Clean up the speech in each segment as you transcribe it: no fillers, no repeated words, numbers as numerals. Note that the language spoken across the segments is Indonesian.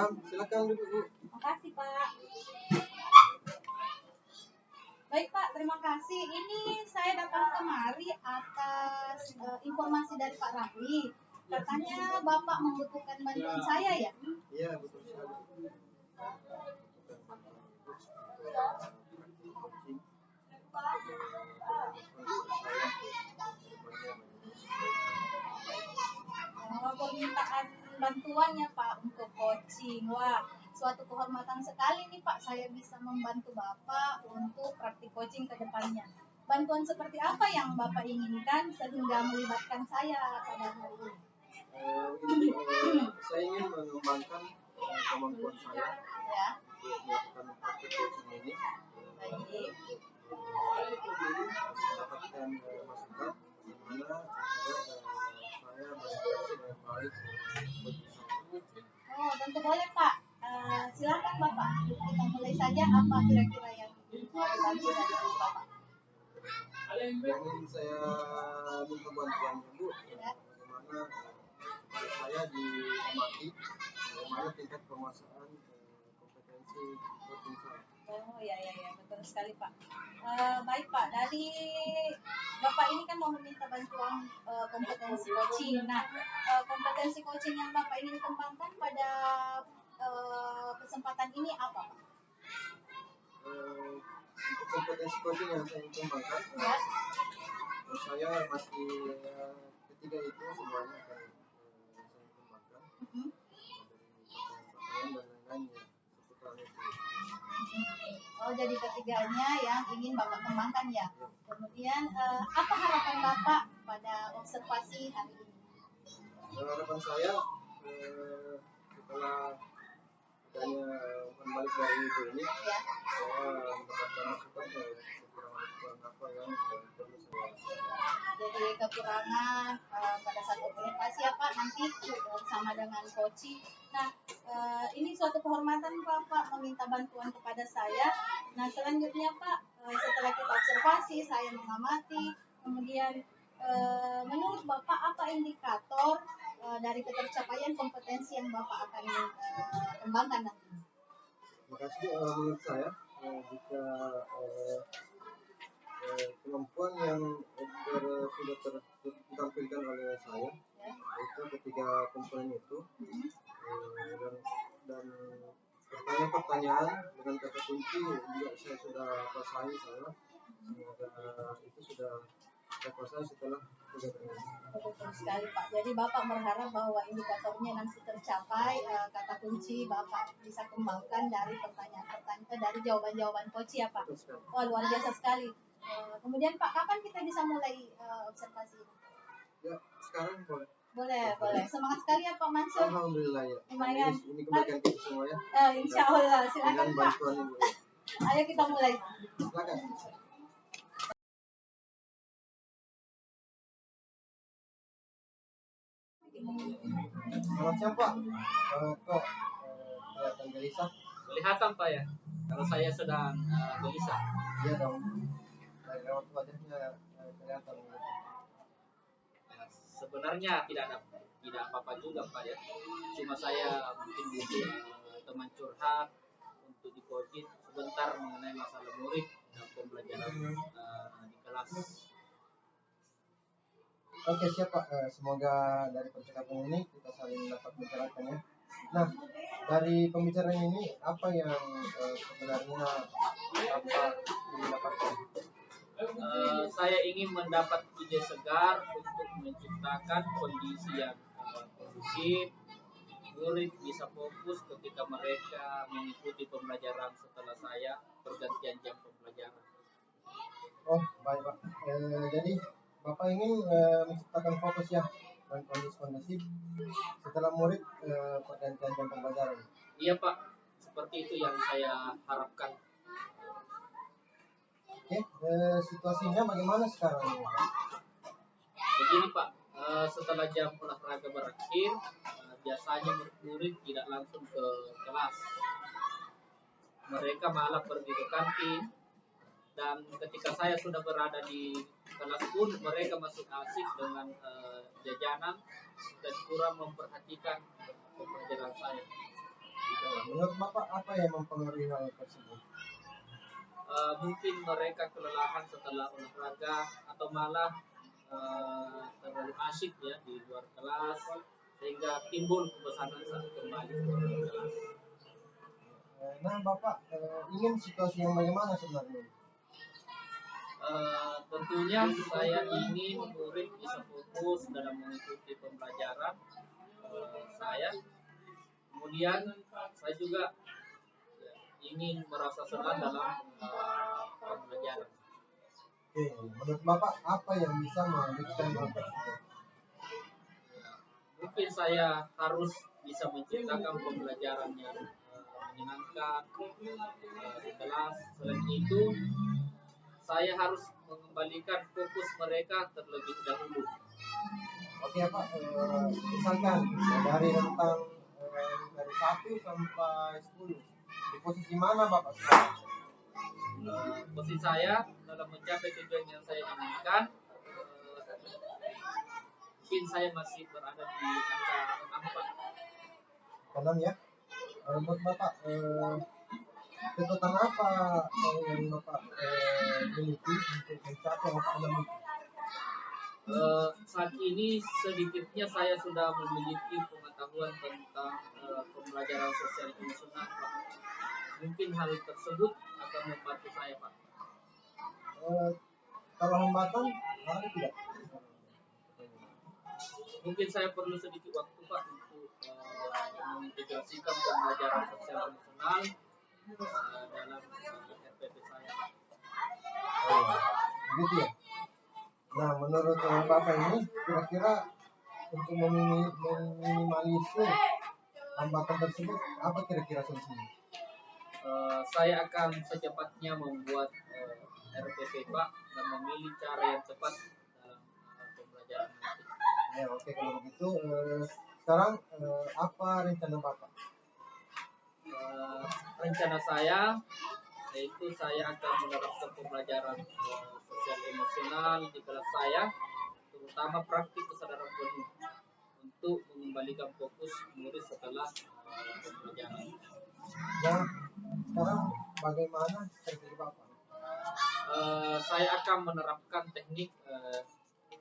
Silakan duduk, Bu. Makasih, Pak. Baik, Pak, terima kasih. Ini saya datang kemari atas informasi dari Pak Rafli. Katanya Bapak membutuhkan bantuan saya ya? Iya, betul sekali. Permintaan bantuannya Pak untuk coaching. Wah, suatu kehormatan sekali nih Pak, saya bisa membantu Bapak untuk praktik coaching ke depannya. Bantuan seperti apa yang Bapak inginkan sehingga melibatkan saya pada hari ini? Saya ingin mengembangkan kemampuan saya Ya. untuk melakukan praktik coaching ini. Baik. Mendapatkan masukan bagaimana agar saya berekspresi dengan baik coaching saya. Oh, tentu boleh Pak. Silakan Bapak. Kita mulai saja apa kira-kira yang mau dibantu dari Bapak. Yang ingin saya minta bantuannya Bu, bagaimana saya diamati, bagaimana tingkat penguasaan kompetensi coaching saya. Oh ya, betul sekali Pak. Baik Pak, dari Bapak ini kan mau meminta bantuan kompetensi coaching. Nah, kompetensi coaching yang Bapak ingin kembangkan pada kesempatan ini apa Pak? Untuk kompetensi coaching yang saya ingin kembangkan, Ya. Saya masih ketiga itu semuanya akan saya kembangkan dari pertanyaan dan lain-lainnya seputar itu. Oh, jadi ketiganya yang ingin Bapak kembangkan ya. Kemudian apa harapan Bapak pada observasi hari ini? Harapan saya setelah adanya umpan balik dari ibu ini, Ya. saya mendapatkan masukan kekurangan apa yang perlu saya. Jadi kekurangan pada saat observasi ya Pak, nanti sama dengan coaching. Nah, ini suatu kehormatan Pak meminta bantuan kepada saya. Nah, selanjutnya Pak, setelah kita observasi, saya mengamati, kemudian menurut Bapak apa indikator dari ketercapaian kompetensi yang Bapak akan kembangkan nanti? Terima kasih. Menurut saya jika kemampuan yang sudah ditampilkan oleh saya, ya, itu ketiga komponen itu, dan pertanyaan-pertanyaan dengan kata kunci juga saya sudah kuasai. Semoga itu sudah saya kuasai setelah kegiatan ini. Betul sekali Pak. Jadi Bapak berharap bahwa indikatornya nanti tercapai, kata kunci Bapak bisa kembangkan dari pertanyaan-pertanyaan, dari jawaban-jawaban coach ya Pak. Wah, luar biasa sekali. Kemudian Pak, kapan kita bisa mulai observasi ini? Ya, sekarang boleh. Boleh. Semangat sekali ya Pak Mansur. Alhamdulillah ya. Lumayan. Ini kebaikan kita semua ya. Insya Allah. Silakan dengan Pak. bantuan Ibu. Ayo kita mulai. Silakan. Selamat siang Pak. Kok kelihatan gelisah? Kelihatan Pak ya, kalau saya sedang gelisah. Iya dong. Dari lewat wajahnya kelihatan. Ya, sebenarnya tidak apa-apa juga Pak ya. Cuma saya mungkin butuh teman curhat untuk di coaching sebentar mengenai masalah murid dan pembelajaran di kelas. Oke siap Pak. Semoga dari percakapan ini kita saling dapat membicarakan ya. Nah, dari pembicaraan ini apa yang sebenarnya Bapak dapatkan? Saya ingin mendapat ide segar untuk menciptakan kondisi yang kondusif. Murid bisa fokus ketika mereka mengikuti pembelajaran setelah saya pergantian jam pembelajaran. Oh, baik Pak. Jadi Bapak ingin menciptakan fokus ya dan kondisi setelah murid pergantian jam pembelajaran. Iya Pak, seperti itu yang saya harapkan. Oke, situasinya bagaimana sekarang? Begini Pak, setelah jam olahraga berakhir, biasanya murid tidak langsung ke kelas. Mereka malah pergi ke kantin, dan ketika saya sudah berada di kelas pun mereka masih asik dengan jajanan dan kurang memperhatikan pembelajaran saya. Menurut Bapak apa yang mempengaruhi hal tersebut? Mungkin mereka kelelahan setelah olahraga atau malah terlalu asyik ya di luar kelas sehingga timbul kebosanan saat kembali ke kelas. Nah, Bapak ingin situasi yang bagaimana sebenarnya? Tentunya saya ingin murid bisa fokus dalam mengikuti pembelajaran saya. Kemudian saya juga ya, ingin merasa senang dalam pembelajaran. Oke, menurut Bapak apa yang bisa melanjutkan hal tersebut? Mungkin saya harus bisa menciptakan pembelajaran yang menyenangkan di kelas. Selain itu, saya harus mengembalikan fokus mereka terlebih dahulu. Oke Pak, misalkan dari rentang dari 1 sampai 10, di posisi mana Bapak sekarang? Posisi saya dalam mencapai tujuan yang saya inginkan, mungkin saya masih berada di angka 6 ya. Menurut Bapak, catatan apa yang Bapak miliki untuk mencapai angka 6 itu? Saat ini sedikitnya saya sudah memiliki pengetahuan tentang pembelajaran sosial emosional, Pak. Mungkin hal tersebut akan membantu saya, Pak. Kalau hambatan, ada tidak? Mungkin saya perlu sedikit waktu, Pak, untuk mengintegrasikan pembelajaran sosial emosional dalam RPP saya, Pak. Oh, begitu ya. Nah, menurut Bapak ini kira-kira untuk meminimalisir hambatan tersebut, apa kira-kira solusinya? Saya akan secepatnya membuat RPP, Pak, dan memilih cara yang tepat dalam pembelajaran nanti. Ya, oke kalau begitu. Sekarang apa rencana Bapak? Rencana saya yaitu saya akan menerapkan pembelajaran sosial emosional di kelas saya, terutama praktik kesadaran penuh untuk mengembalikan fokus murid setelah pembelajaran. Nah, sekarang bagaimana strategi Bapak? Saya akan menerapkan teknik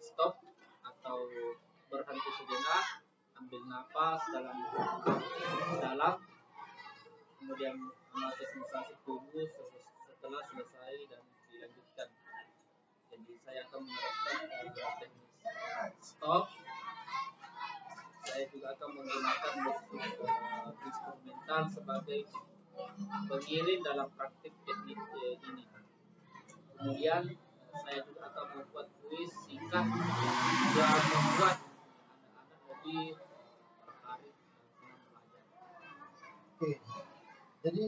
stop atau berhenti sejenak, ambil nafas dalam, kemudian mengatur sensasi tubuh setelah selesai dan dilanjutkan. Jadi saya akan menerapkan teknik stop. Saya juga akan menggunakan musik instrumental sebagai pengiring dalam praktik teknik ini. Kemudian saya juga akan membuat kuis singkat yang membuat anak-anak lebih tertarik dengan belajar. Oke, jadi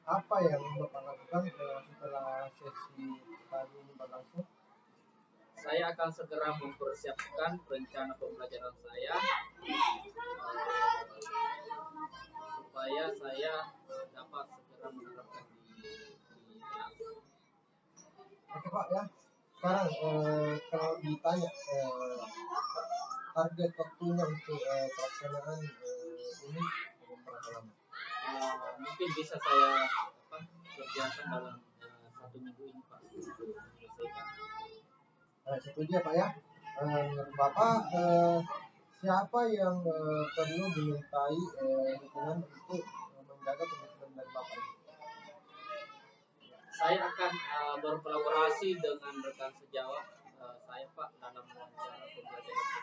apa yang Bapak lakukan setelah sesi tadi ini berlangsung? Saya akan segera mempersiapkan rencana pembelajaran saya supaya saya dapat segera menerapkan di kelas. Oke Pak ya. Sekarang kalau ditanya target waktunya untuk pelaksanaan ini berapa lama? Mungkin bisa saya kerjakan dalam 1 minggu ini, Pak. Setuju ya Pak ya. Menurut Bapak siapa yang perlu dimintai dukungan untuk menjaga komitmen dari Bapak? Saya akan berkolaborasi dengan rekan sejawat saya, Pak, dalam wawancara pembelajaran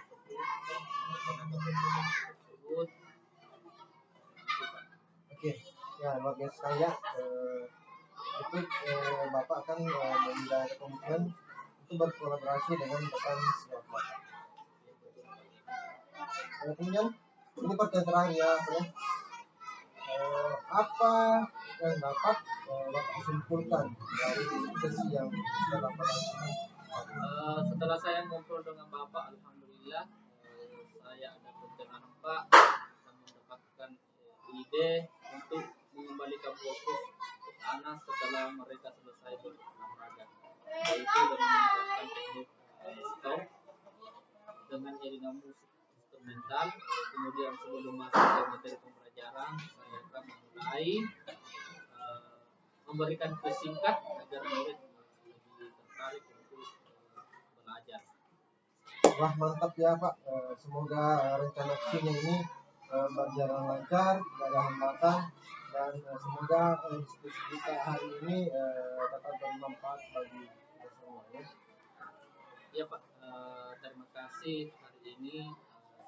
tersebut. Oke, ya luar biasa saya itu Bapak akan menjaga komitmen untuk berkolaborasi dengan rekan sejawat Bapak. Kemudian ini pertanyaan terakhir ya Pak ya. Apa yang dapat Bapak simpulkan dari sesi yang sudah Bapak lakukan? Setelah saya ngobrol dengan Bapak, alhamdulillah saya ada pencerahan, Pak, dan mendapatkan ide untuk mengembalikan fokus anak setelah mereka selesai berolahraga, yaitu dengan menggunakan teknik stop dengan iringan musik untuk mental. Kemudian sebelum masuk ke materi pembelajaran, saya akan memulai memberikan kuis singkat agar murid lebih tertarik untuk belajar. Wah, mantap ya Pak. Semoga rencana kesini ini berjalan lancar, tidak ada hambatan, dan semoga diskusi kita hari ini dapat bermanfaat bagi kita semua ya. Ya Pak, terima kasih hari ini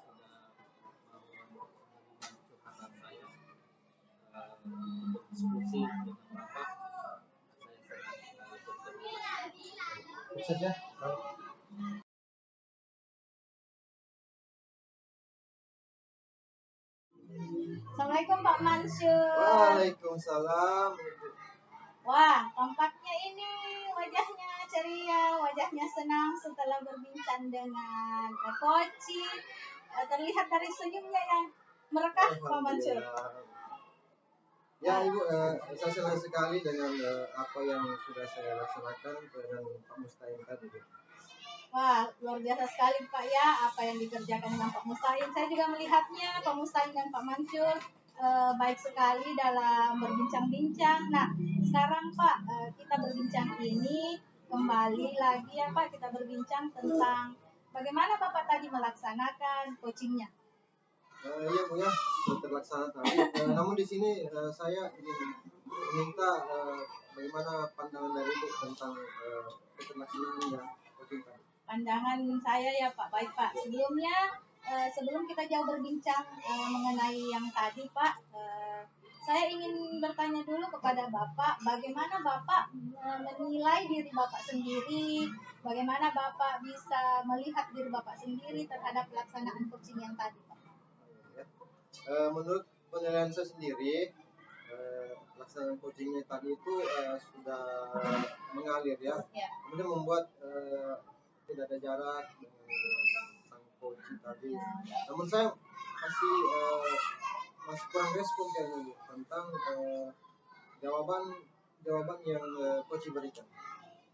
sudah mau menerima curhatan saya untuk diskusi dengan Bapak. Saya sangat berterima kasih. Sukses ya. Baik. Assalamualaikum Pak Mansur. Waalaikumsalam. Wah, tampaknya ini wajahnya ceria, wajahnya senang setelah berbincang dengan Koci. Terlihat dari senyumnya yang merekah Pak Mansur. Ya Ibu, saya senang sekali dengan apa yang sudah saya laksanakan dengan Pak Mustahil tadi. Wah, luar biasa sekali Pak ya, apa yang dikerjakan dengan Pak Mustahil. Saya juga melihatnya Pak Mustahil dan Pak Mansur baik sekali dalam berbincang-bincang. Nah, sekarang Pak, kita berbincang ini kembali lagi ya Pak, kita berbincang tentang bagaimana Bapak tadi melaksanakan coachingnya. Iya Bu ya, sudah terlaksana tadi. Namun di sini saya ingin meminta bagaimana pandangan dari Ibu tentang keterlaksanaan coaching tadi. Pandangan saya ya Pak, baik Pak. Sebelumnya, sebelum kita jauh berbincang mengenai yang tadi Pak, saya ingin bertanya dulu kepada Bapak, bagaimana Bapak menilai diri Bapak sendiri, bagaimana Bapak bisa melihat diri Bapak sendiri terhadap pelaksanaan coaching yang tadi Pak? Menurut penilaian saya sendiri, pelaksanaan coachingnya tadi itu sudah mengalir ya. Kemudian membuat tidak ada jarak dengan sang coaching tadi. Namun saya masih kurang respon kayaknya tentang jawaban yang coach berikan.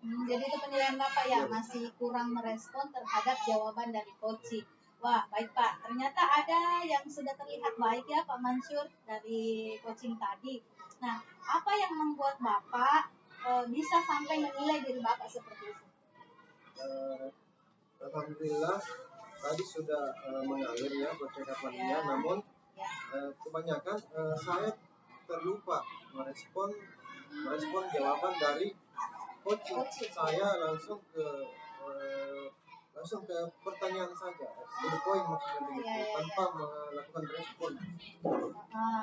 Jadi itu penilaian Bapak ya, masih kurang merespon terhadap jawaban dari coach. Wah, baik Pak. Ternyata ada yang sudah terlihat baik ya Pak Mansur dari coaching tadi. Nah, apa yang membuat Bapak bisa sampai menilai diri Bapak seperti itu? Alhamdulillah tadi sudah mengalir ya percakapannya, namun kebanyakan saya terlupa merespon jawaban dari coach. Saya langsung ke pertanyaan saja, to the point maksudnya begitu, tanpa melakukan respon.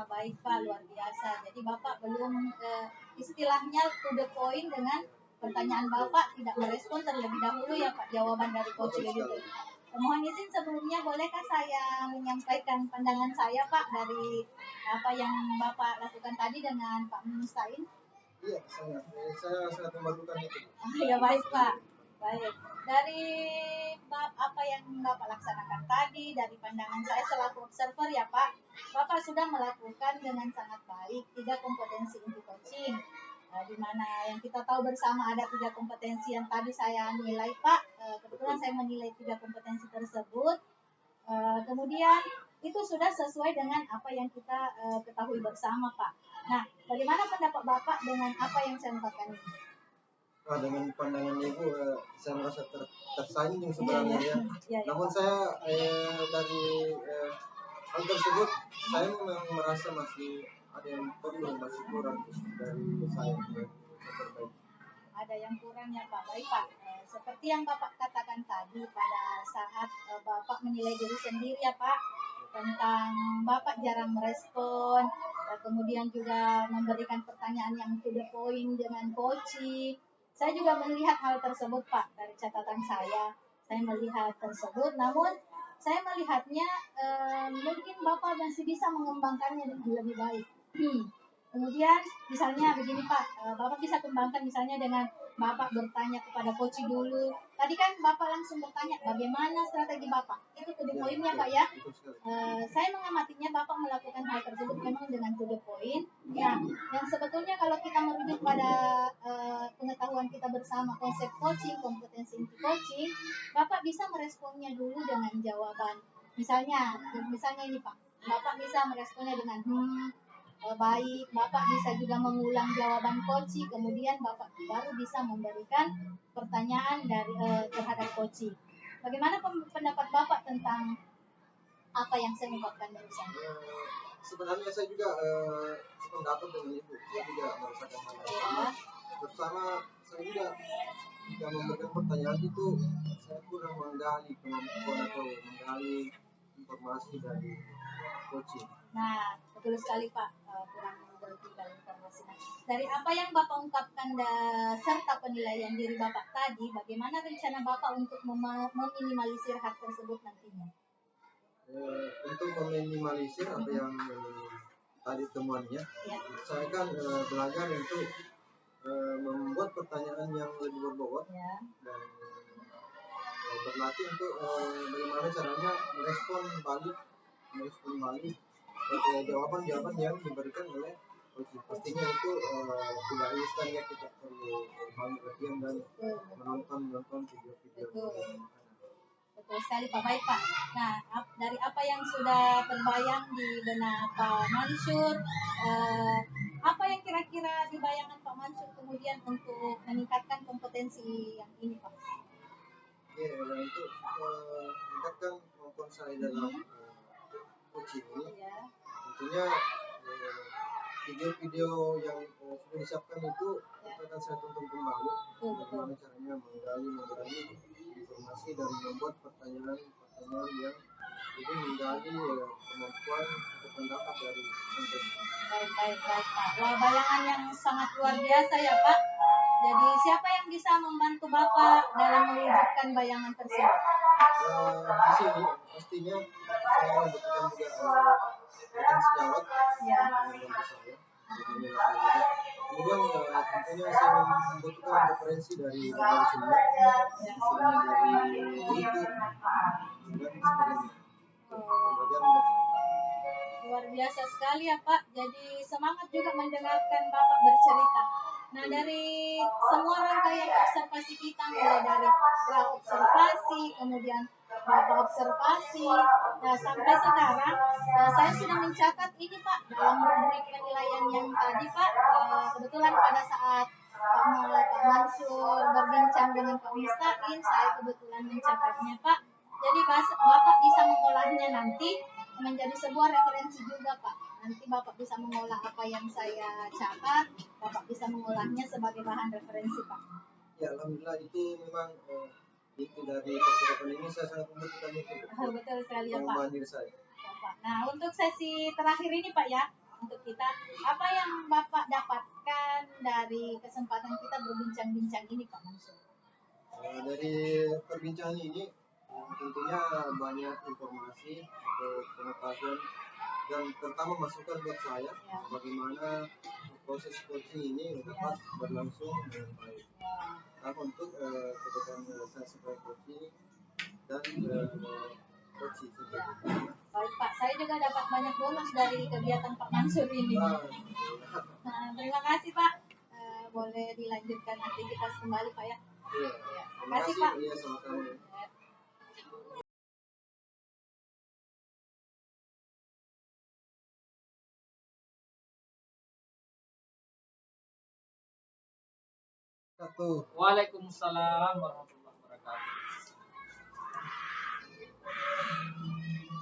Baik Pak, luar biasa. Jadi Bapak belum istilahnya to the point dengan pertanyaan Bapak, tidak merespon terlebih dahulu ya Pak jawaban dari coach begitu. Mohon izin sebelumnya, bolehkah saya menyampaikan pandangan saya Pak dari apa yang Bapak lakukan tadi dengan Pak Mustahil? Iya, saya sangat memalukan itu. Ya baik Pak. Baik. Dari apa yang Bapak laksanakan tadi, dari pandangan saya selaku observer ya Pak, Bapak sudah melakukan dengan sangat baik 3 kompetensi inti coaching. Di mana yang kita tahu bersama ada 3 kompetensi yang tadi saya nilai Pak. Kebetulan saya menilai 3 kompetensi tersebut. Kemudian itu sudah sesuai dengan apa yang kita ketahui bersama Pak. Nah, bagaimana pendapat Bapak dengan apa yang saya ungkapkan ini? Dengan pandangan Ibu, saya merasa tersanjung sebenarnya ya. Namun saya dari hal tersebut, saya memang merasa masih ada yang perlu, masih kurang dari saya memperbaiki. Ada yang kurang ya Pak. Baik Pak, seperti yang Bapak katakan tadi pada saat Bapak menilai diri sendiri ya Pak, tentang Bapak jarang merespon, kemudian juga memberikan pertanyaan yang to the point dengan coaching. Saya juga melihat hal tersebut Pak, dari catatan saya melihat tersebut, namun saya melihatnya mungkin Bapak masih bisa mengembangkannya dengan lebih baik. Kemudian misalnya begini Pak, Bapak bisa kembangkan misalnya dengan Bapak bertanya kepada coach dulu. Tadi kan Bapak langsung bertanya bagaimana strategi Bapak. Itu to the point-nya Pak ya. Saya mengamatinya Bapak melakukan hal tersebut memang dengan to the point. Nah, yang sebetulnya kalau kita merujuk pada pengetahuan kita bersama konsep coaching, kompetensi inti coaching, Bapak bisa meresponnya dulu dengan jawaban misalnya ini Pak, Bapak bisa meresponnya dengan baik, Bapak bisa juga mengulang jawaban coach, kemudian Bapak baru bisa memberikan pertanyaan terhadap coach. Bagaimana pendapat Bapak tentang apa yang saya ungkapkan barusan? Sebenarnya saya juga sependapat dengan Ibu. Saya juga merasakan hal yang sama. Bersama saya juga jika memberikan pertanyaan itu saya kurang menggali kemampuan atau menggali informasi dari coaching. Nah, betul sekali Pak, kurang memberikan informasi. Nah, dari apa yang Bapak ungkapkan serta penilaian diri Bapak tadi, bagaimana rencana Bapak untuk meminimalisir hal tersebut nantinya? Untuk meminimalisir apa yang tadi temuannya, saya kan belajar untuk membuat pertanyaan yang lebih berbobot dan berlatih untuk bagaimana caranya merespon balik jawaban-jawaban yang diberikan oleh coach. Pastinya itu tidak instan ya, kita perlu banyak latihan dan menonton video-video. Betul sekali Pak, baik Pak. Nah, dari apa yang sudah terbayang di benak Pak Mansur, apa yang kira-kira di bayangan Pak Mansur kemudian untuk meningkatkan kompetensi yang ini Pak? Ya, untuk meningkatkan kemampuan saya dalam coaching ini, tentunya video-video yang sudah disiapkan itu akan saya tonton kembali bagaimana caranya menggali informasi dan membuat pertanyaan yang lebih menggali kemampuan atau pendapat dari coach. Baik Pak. Wah, bayangan yang sangat luar biasa ya Pak. Jadi siapa yang bisa membantu Bapak dalam mewujudkan bayangan tersebut? Di sini pastinya saya membutuhkan juga rekan sejawat yang membantu saya. Kemudian tentunya saya membutuhkan referensi dari sumber dari YouTube dan sebagainya. Luar biasa sekali ya Pak. Jadi semangat juga mendengarkan Bapak bercerita. Nah, dari semua rangkaian observasi kita, mulai dari observasi, kemudian Bapak observasi, nah sampai sekarang saya sudah mencatat ini Pak dalam rubrik penilaian yang tadi Pak. Kebetulan pada saat Pak Mansur berbincang dengan Pak Mistain, saya kebetulan mencatatnya Pak. Jadi Bapak bisa mengolahnya nanti menjadi sebuah referensi juga Pak. Nanti Bapak bisa mengolah apa yang saya catat, Bapak bisa mengolahnya sebagai bahan referensi Pak. Ya, alhamdulillah itu memang itu dari percakapan ini saya sangat membutuhkan itu. Betul sekali ya Pak. Saya. Ya, Pak. Nah, untuk sesi terakhir ini Pak ya, untuk kita, apa yang Bapak dapatkan dari kesempatan kita berbincang-bincang ini Pak Mansur? Dari perbincangan ini tentunya banyak informasi atau pengetahuan dan terutama masukan buat saya bagaimana proses coaching ini dapat berlangsung dengan baik. Nah, untuk kebutuhan saya sebagai coaching dan coaching sendiri. Baik Pak, saya juga dapat banyak bonus dari kegiatan Pak Mansur ini. Nah, terima kasih Pak. Boleh dilanjutkan aktivitas kembali Pak ya. Iya. Terima kasih Pak. Iya, sama-sama. Waalaikumsalam warahmatullahi wabarakatuh.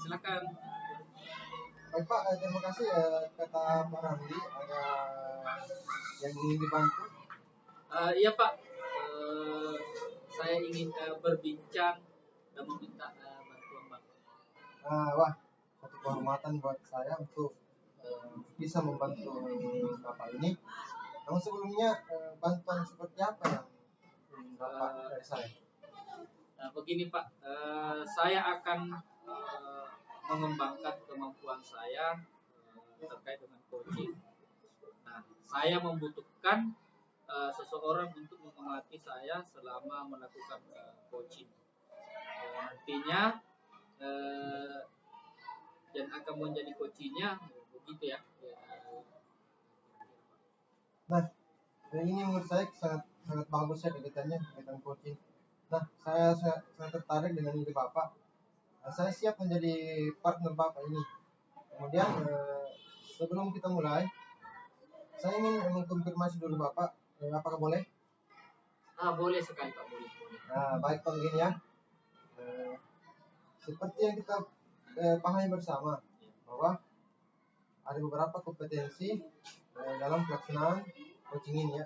Silakan. Baik Pak, terima kasih kata Pak Ramli, ada yang ingin dibantu. Iya Pak, saya ingin berbincang dan meminta bantuan Bapak. Wah, satu kehormatan buat saya untuk bisa membantu Bapak ini. Namun sebelumnya bantuan seperti apa yang Bapak dari saya? Begini Pak, saya akan mengembangkan kemampuan saya terkait dengan coaching. Nah, saya membutuhkan seseorang untuk mengamati saya selama melakukan coaching. Nantinya yang akan menjadi coachingnya begitu ya. Nah, ini menurut saya sangat bagus ya kegiatannya, kegiatan coaching. Nah, saya sangat tertarik dengan ide Bapak. saya siap menjadi partner Bapak ini. Kemudian sebelum kita mulai, saya ingin mengkonfirmasi dulu Bapak, apakah boleh? Boleh sekali Pak, boleh. Nah, baik Pak, begini ya. Seperti yang kita pahami bersama bahwa ada beberapa kompetensi dalam pelaksanaan coaching ini ya.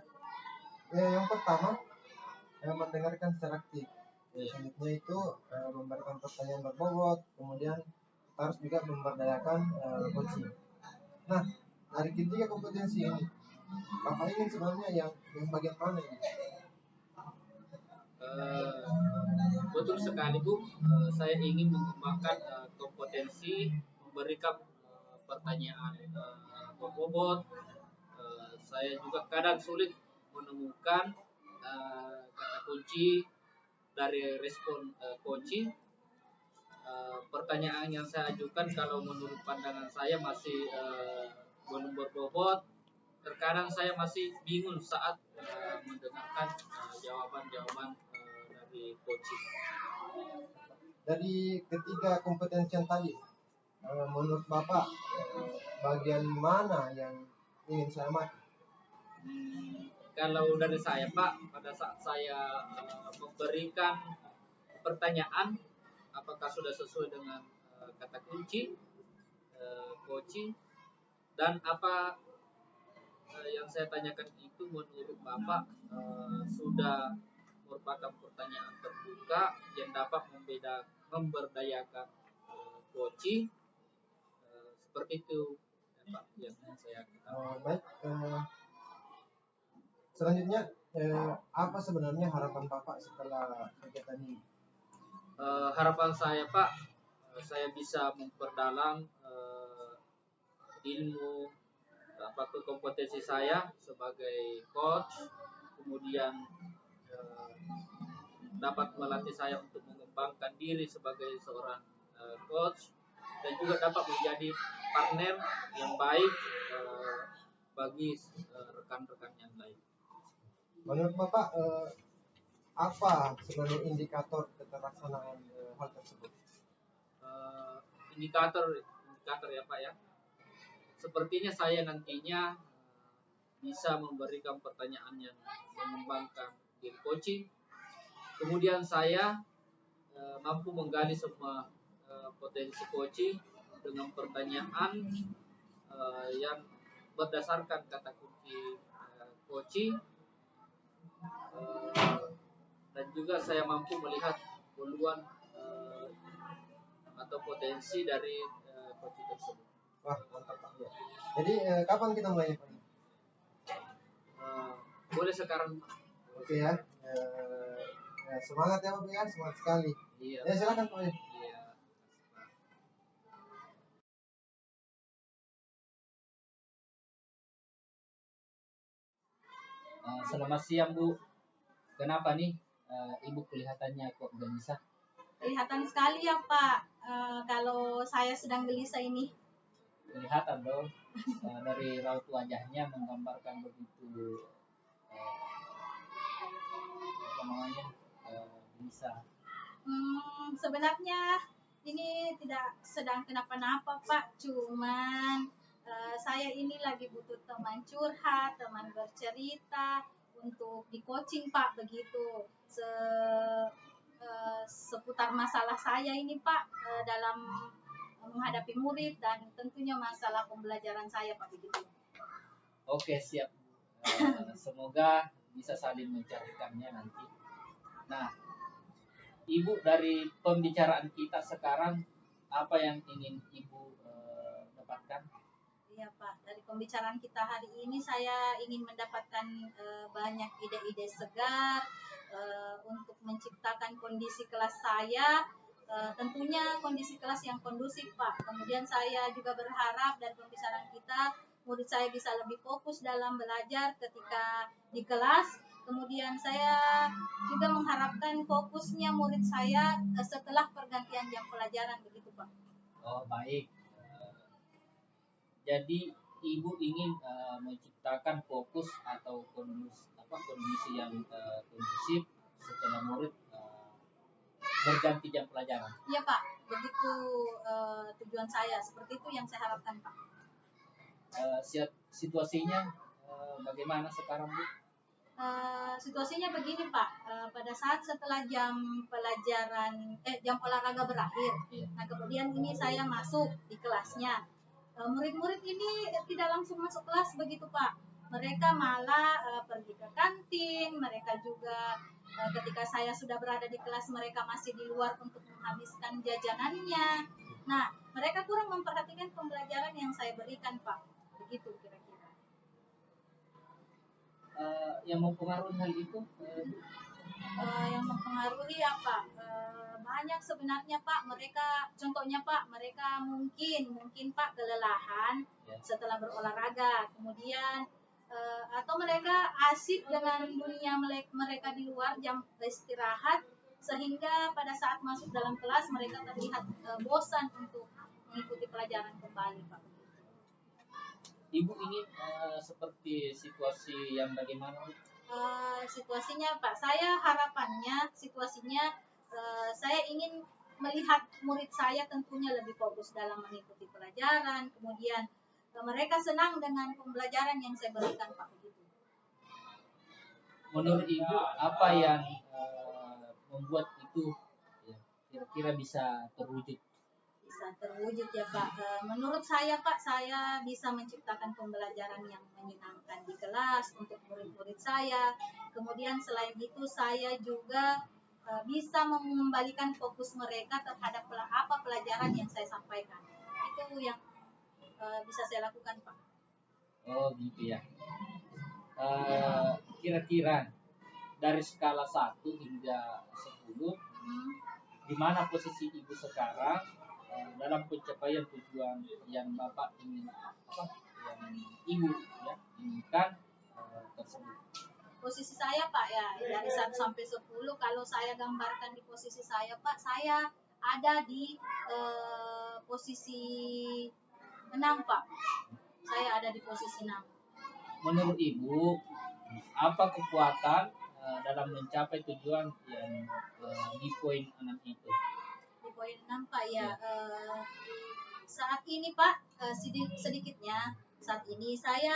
Yang pertama, mendengarkan secara aktif. Selanjutnya itu memberikan pertanyaan berbobot, kemudian kita harus juga memberdayakan coaching. Nah, dari ketiga kompetensi ini, Bapak ingin sebenarnya yang bagian mana ini? Betul sekali Bu, saya ingin mengembangkan kompetensi memberikan pertanyaan berbobot. Saya juga kadang sulit menemukan kata kunci dari respon coaching. Pertanyaan yang saya ajukan kalau menurut pandangan saya masih belum berbobot. Terkadang saya masih bingung saat mendengarkan jawaban-jawaban dari coaching. Dari ketiga kompetensi yang tadi, menurut Bapak bagian mana yang ingin saya mati? Kalau dari saya Pak, pada saat saya memberikan pertanyaan, apakah sudah sesuai dengan kata kunci coaching, dan apa yang saya tanyakan itu menurut Bapak sudah merupakan pertanyaan terbuka yang dapat memberdayakan coaching, seperti itu ya, Pak, yang saya ketahui. Baik, selanjutnya apa sebenarnya harapan Bapak setelah kegiatan ini? Harapan saya Pak, saya bisa memperdalam ilmu kompetensi saya sebagai coach, kemudian dapat melatih saya untuk mengembangkan diri sebagai seorang coach, dan juga dapat menjadi partner yang baik bagi rekan-rekan yang lain. Menurut Bapak apa sebenarnya indikator keterlaksanaan hal tersebut? Indikator ya Pak ya. Sepertinya saya nantinya bisa memberikan pertanyaan yang mengembangkan diri coaching. Kemudian saya mampu menggali semua potensi coaching dengan pertanyaan yang berdasarkan kata kunci coaching, dan juga saya mampu melihat peluang atau potensi dari coaching tersebut. Wah, mantap Pak. Jadi kapan kita mulai Pak? Boleh sekarang. Oke ya. Semangat ya Pak ya, semangat sekali. Iya. Ya silakan Pak. Iya. Selamat siang Bu. Kenapa nih Ibu kelihatannya kok gelisah? Kelihatan sekali ya Pak, kalau saya sedang gelisah ini. Kelihatan dong, dari raut wajahnya menggambarkan begitu gelisah. Sebenarnya ini tidak sedang kenapa-napa Pak, cuman saya ini lagi butuh teman curhat, teman bercerita untuk di coaching Pak, begitu seputar masalah saya ini Pak, dalam menghadapi murid dan tentunya masalah pembelajaran saya Pak, begitu. Oke, siap. Semoga bisa saling mencarikannya nanti. Nah, Ibu, dari pembicaraan kita sekarang, apa yang ingin Ibu dapatkan? Iya Pak, dari pembicaraan kita hari ini saya ingin mendapatkan banyak ide-ide segar untuk menciptakan kondisi kelas saya, tentunya kondisi kelas yang kondusif Pak. Kemudian saya juga berharap dari pembicaraan kita murid saya bisa lebih fokus dalam belajar ketika di kelas. Kemudian saya juga mengharapkan fokusnya murid saya setelah pergantian jam pelajaran, begitu Pak. Oh, baik. Jadi Ibu ingin menciptakan fokus atau kondisi yang kondusif setelah murid berganti jam pelajaran. Iya Pak, begitu tujuan saya. Seperti itu yang saya harapkan Pak. Situasinya bagaimana sekarang Bu? Situasinya begini Pak, pada saat setelah jam pelajaran, jam olahraga berakhir, nah kemudian ini saya masuk di kelasnya. Murid-murid ini tidak langsung masuk kelas begitu Pak. Mereka malah pergi ke kantin, mereka juga ketika saya sudah berada di kelas mereka masih di luar untuk menghabiskan jajanannya. Nah, mereka kurang memperhatikan pembelajaran yang saya berikan Pak. Begitu kira-kira. Yang mempengaruhi hal itu? Yang mempengaruhi apa? Banyak sebenarnya Pak. Mereka, contohnya Pak, mereka mungkin Pak kelelahan setelah berolahraga. Kemudian atau mereka asik dengan dunia mereka di luar jam istirahat, sehingga pada saat masuk dalam kelas mereka terlihat bosan untuk mengikuti pelajaran kembali Pak. Ibu ingin seperti situasi yang bagaimana? Situasinya Pak, saya harapannya situasinya saya ingin melihat murid saya tentunya lebih fokus dalam mengikuti pelajaran, kemudian mereka senang dengan pembelajaran yang saya berikan Pak. Begitu. Menurut Ibu apa yang membuat itu kira-kira bisa terwujud? Bisa terwujud ya Pak. Menurut saya Pak, saya bisa menciptakan pembelajaran yang menyenangkan di kelas untuk murid-murid saya. Kemudian selain itu saya juga bisa mengembalikan fokus mereka terhadap apa pelajaran yang saya sampaikan. Itu yang bisa saya lakukan Pak. Oh gitu ya. Kira-kira dari skala 1 hingga 10, di mana posisi Ibu sekarang dalam pencapaian tujuan yang Bapak ingin yang Ibu inginkan tersebut? Posisi saya Pak ya, dari 1 sampai 10 kalau saya gambarkan di posisi saya Pak, saya ada di posisi 6 Pak. Saya ada di posisi 6. Menurut Ibu, apa kekuatan dalam mencapai tujuan yang di poin 6 itu? Di poin 6 Pak ya, saat ini Pak, sedikitnya saat ini saya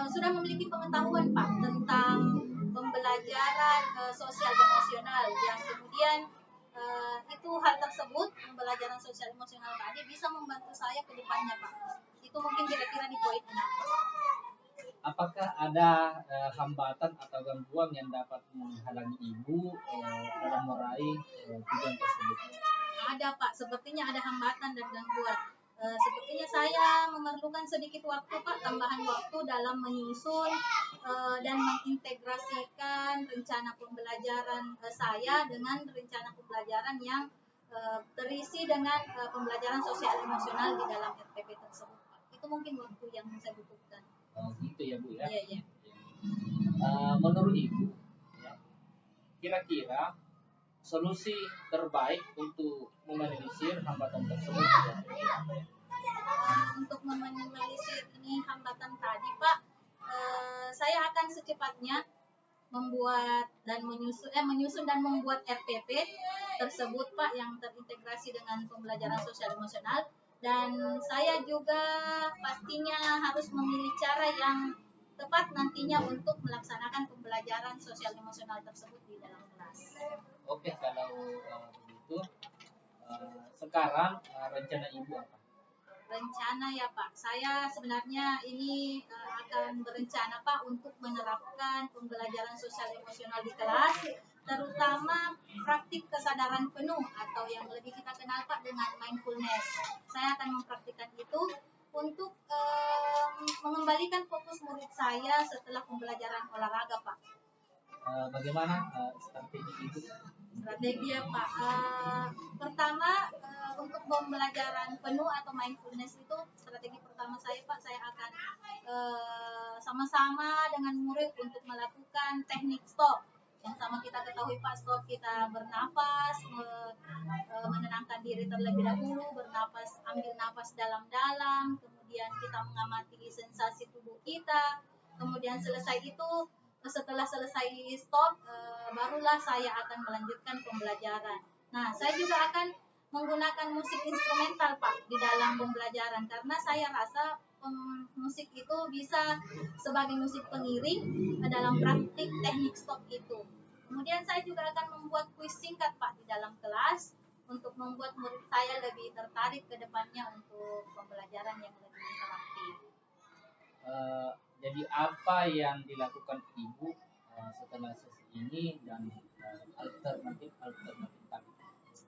sudah memiliki pengetahuan Pak tentang pembelajaran sosial emosional yang kemudian itu hal tersebut, pembelajaran sosial emosional tadi bisa membantu saya ke depannya Pak. Itu mungkin kira-kira di poin 6. Apakah ada hambatan atau gangguan yang dapat menghalangi Ibu dalam meraih tujuan tersebut? Ada Pak, sepertinya ada hambatan dan gangguan. Sepertinya saya memerlukan sedikit waktu Pak, tambahan waktu dalam menyusun dan mengintegrasikan rencana pembelajaran saya dengan rencana pembelajaran yang terisi dengan pembelajaran sosial emosional di dalam RPP tersebut Pak. Itu mungkin waktu yang saya butuhkan. Oh gitu ya Bu ya. Iya. Menurut Ibu, kira-kira solusi terbaik untuk meminimalisir hambatan tersebut? Untuk meminimalisir ini hambatan tadi Pak, saya akan secepatnya membuat dan menyusun dan membuat RPP tersebut Pak yang terintegrasi dengan pembelajaran sosial emosional, dan saya juga pastinya harus memilih cara yang tepat nantinya untuk melaksanakan pembelajaran sosial emosional tersebut di dalam kelas. Oke, kalau begitu sekarang rencana Ibu apa? Rencana ya Pak, saya sebenarnya ini akan berencana Pak untuk menerapkan pembelajaran sosial emosional di kelas, terutama praktik kesadaran penuh atau yang lebih kita kenal Pak dengan mindfulness. Saya akan mempraktikkan itu untuk mengembalikan fokus murid saya setelah pembelajaran olahraga Pak. Bagaimana strategi itu? Strategi ya Pak. Pertama, untuk pembelajaran penuh atau mindfulness itu strategi pertama saya Pak, saya akan sama-sama dengan murid untuk melakukan teknik stop. Yang sama kita ketahui Pak, stop kita bernapas, menenangkan diri terlebih dahulu, bernapas, ambil napas dalam-dalam, kemudian kita mengamati sensasi tubuh kita, kemudian setelah selesai stop, barulah saya akan melanjutkan pembelajaran. Nah, saya juga akan menggunakan musik instrumental Pak di dalam pembelajaran karena saya rasa musik itu bisa sebagai musik pengiring dalam praktik teknik stop itu. Kemudian saya juga akan membuat kuis singkat Pak di dalam kelas untuk membuat murid saya lebih tertarik ke depannya untuk pembelajaran yang lebih interaktif. Jadi apa yang dilakukan Ibu setelah sesi ini dan alternatif tadi?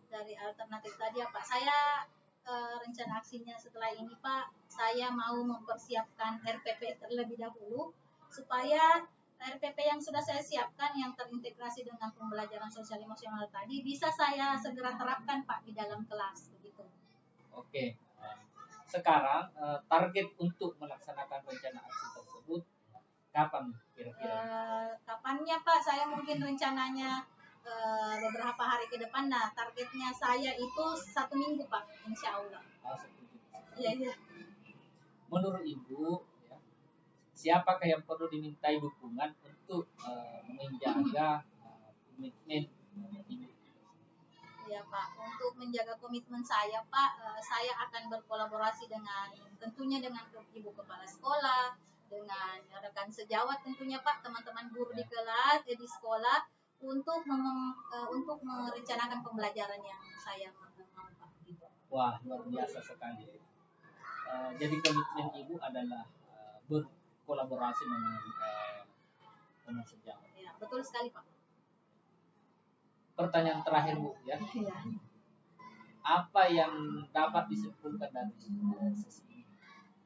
Dari alternatif tadi ya Pak, saya rencana aksinya setelah ini Pak, saya mau mempersiapkan RPP terlebih dahulu supaya RPP yang sudah saya siapkan yang terintegrasi dengan pembelajaran sosial emosional tadi bisa saya segera terapkan Pak di dalam kelas begitu. Oke. Sekarang target untuk melaksanakan rencana aksi tersebut kapan kira-kira? Kapannya Pak? Saya mungkin rencananya beberapa hari ke depan. Nah, targetnya saya itu 1 minggu Pak, insya Allah. Iya. Menurut Ibu, ya, siapakah yang perlu dimintai dukungan untuk menjaga komitmen Ibu? Ya Pak, untuk menjaga komitmen saya Pak, saya akan berkolaborasi tentunya dengan Ibu Kepala Sekolah, dengan rekan sejawat tentunya Pak, teman-teman guru di kelas, di sekolah, untuk merencanakan pembelajaran yang saya mau Pak. Gitu. Wah, luar biasa sekali. Jadi komitmen Ibu adalah berkolaborasi dengan teman sejawat. Ya, betul sekali Pak. Pertanyaan terakhir Bu, ya. Ya. Apa yang dapat disimpulkan dari sesi ini?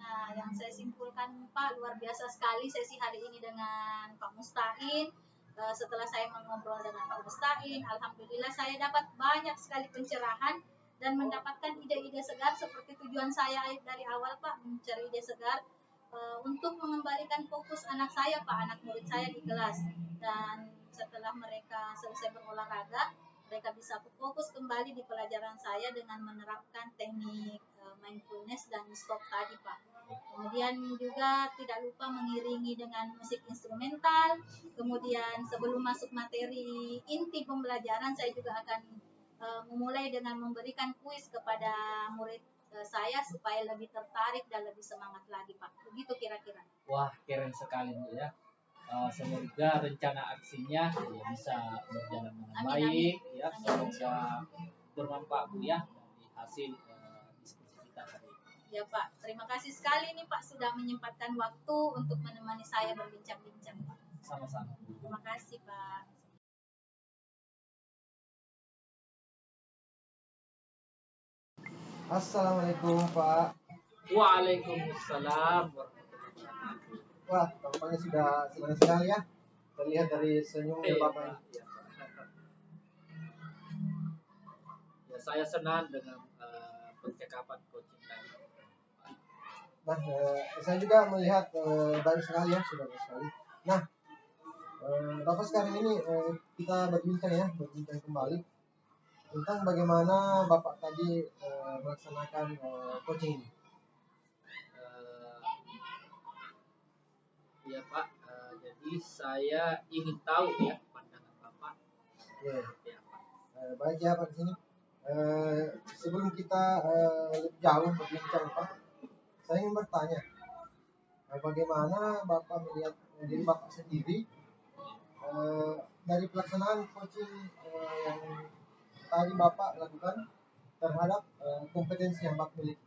Nah, yang saya simpulkan Pak, luar biasa sekali sesi hari ini dengan Pak Mustain. Setelah saya mengobrol dengan Pak Mustain, alhamdulillah saya dapat banyak sekali pencerahan dan mendapatkan ide-ide segar seperti tujuan saya dari awal Pak, mencari ide segar untuk mengembalikan fokus anak saya Pak, anak murid saya di kelas. Dan setelah mereka selesai berolahraga, mereka bisa fokus kembali di pelajaran saya dengan menerapkan teknik mindfulness dan stop tadi Pak. Kemudian juga tidak lupa mengiringi dengan musik instrumental. Kemudian sebelum masuk materi inti pembelajaran, saya juga akan memulai dengan memberikan kuis kepada murid saya supaya lebih tertarik dan lebih semangat lagi Pak. Begitu kira-kira. Wah, keren sekali Bu ya. Semoga rencana aksinya ya, bisa berjalan dengan baik ya. Semoga bermanfaat Bu ya dari hasil diskusi kita tadi. Ya Pak, terima kasih sekali nih Pak sudah menyempatkan waktu untuk menemani saya berbincang-bincang Pak. Sama-sama. Terima kasih Pak. Assalamualaikum Pak. Waalaikumsalam. Wah, tampaknya sudah senang sekali ya. Terlihat dari senyumnya Bapak. Ya, saya senang dengan percakapan coaching tadi. Nah, saya juga melihat banyak sekali ya, sudah banyak sekali. Nah, Bapak sekarang ini kita berbincang kembali tentang bagaimana Bapak tadi melaksanakan coaching ini. Ya Pak, jadi saya ingin tahu ya pandangan Bapak. Yeah. Ya, Pak. Baik ya Pak di sini. Sebelum kita lebih jauh berbincang Pak, saya ingin bertanya, bagaimana Bapak melihat diri Bapak sendiri dari pelaksanaan coaching yang tadi Bapak lakukan terhadap kompetensi yang Bapak miliki?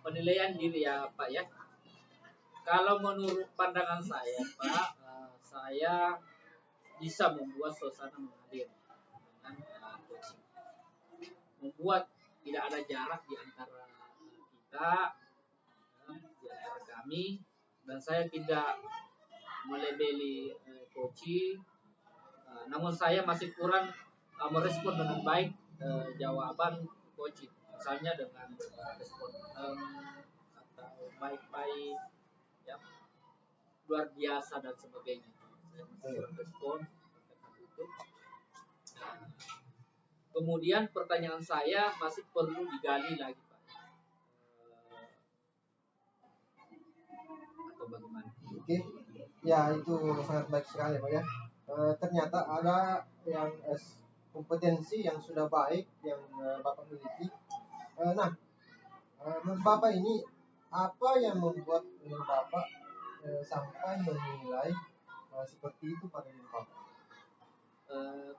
Penilaian diri ya Pak ya. Kalau menurut pandangan saya Pak, saya bisa membuat suasana mengalir dengan coaching. Membuat tidak ada jarak di antara kita, di antara kami, dan saya tidak melebeli coaching. Namun saya masih kurang merespon dengan baik jawaban coaching. Misalnya dengan respon atau baik-baik, ya, luar biasa dan sebagainya. Saya masih kurang respon itu. Kemudian pertanyaan saya masih perlu digali lagi Pak. Atau bagaimana? Oke, ya itu sangat baik sekali Pak ya. ternyata ada yang kompetensi yang sudah baik yang Bapak miliki. Nah, menurut Bapak ini apa yang membuat Bapak sampai menilai seperti itu pada diri Bapak? Eh,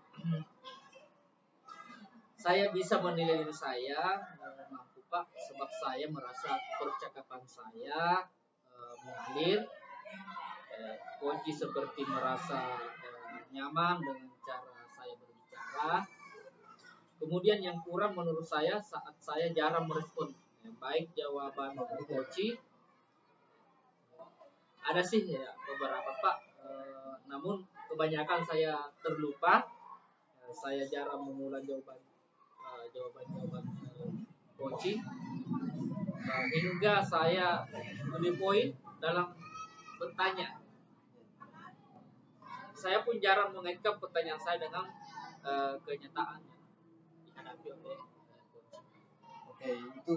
saya bisa menilai diri saya mampu Pak, sebab saya merasa percakapan saya mengalir, Koji seperti merasa nyaman dengan cara saya berbicara. Kemudian yang kurang menurut saya saat saya jarang merespon, baik jawaban Koji, ada sih ya beberapa Pak, namun kebanyakan saya terlupa. Saya jarang mengulang jawaban Koji, hingga saya lebih poin dalam bertanya. Saya pun jarang mengaitkan pertanyaan saya dengan kenyataan yang dihadapi oleh Koji. Oke, itu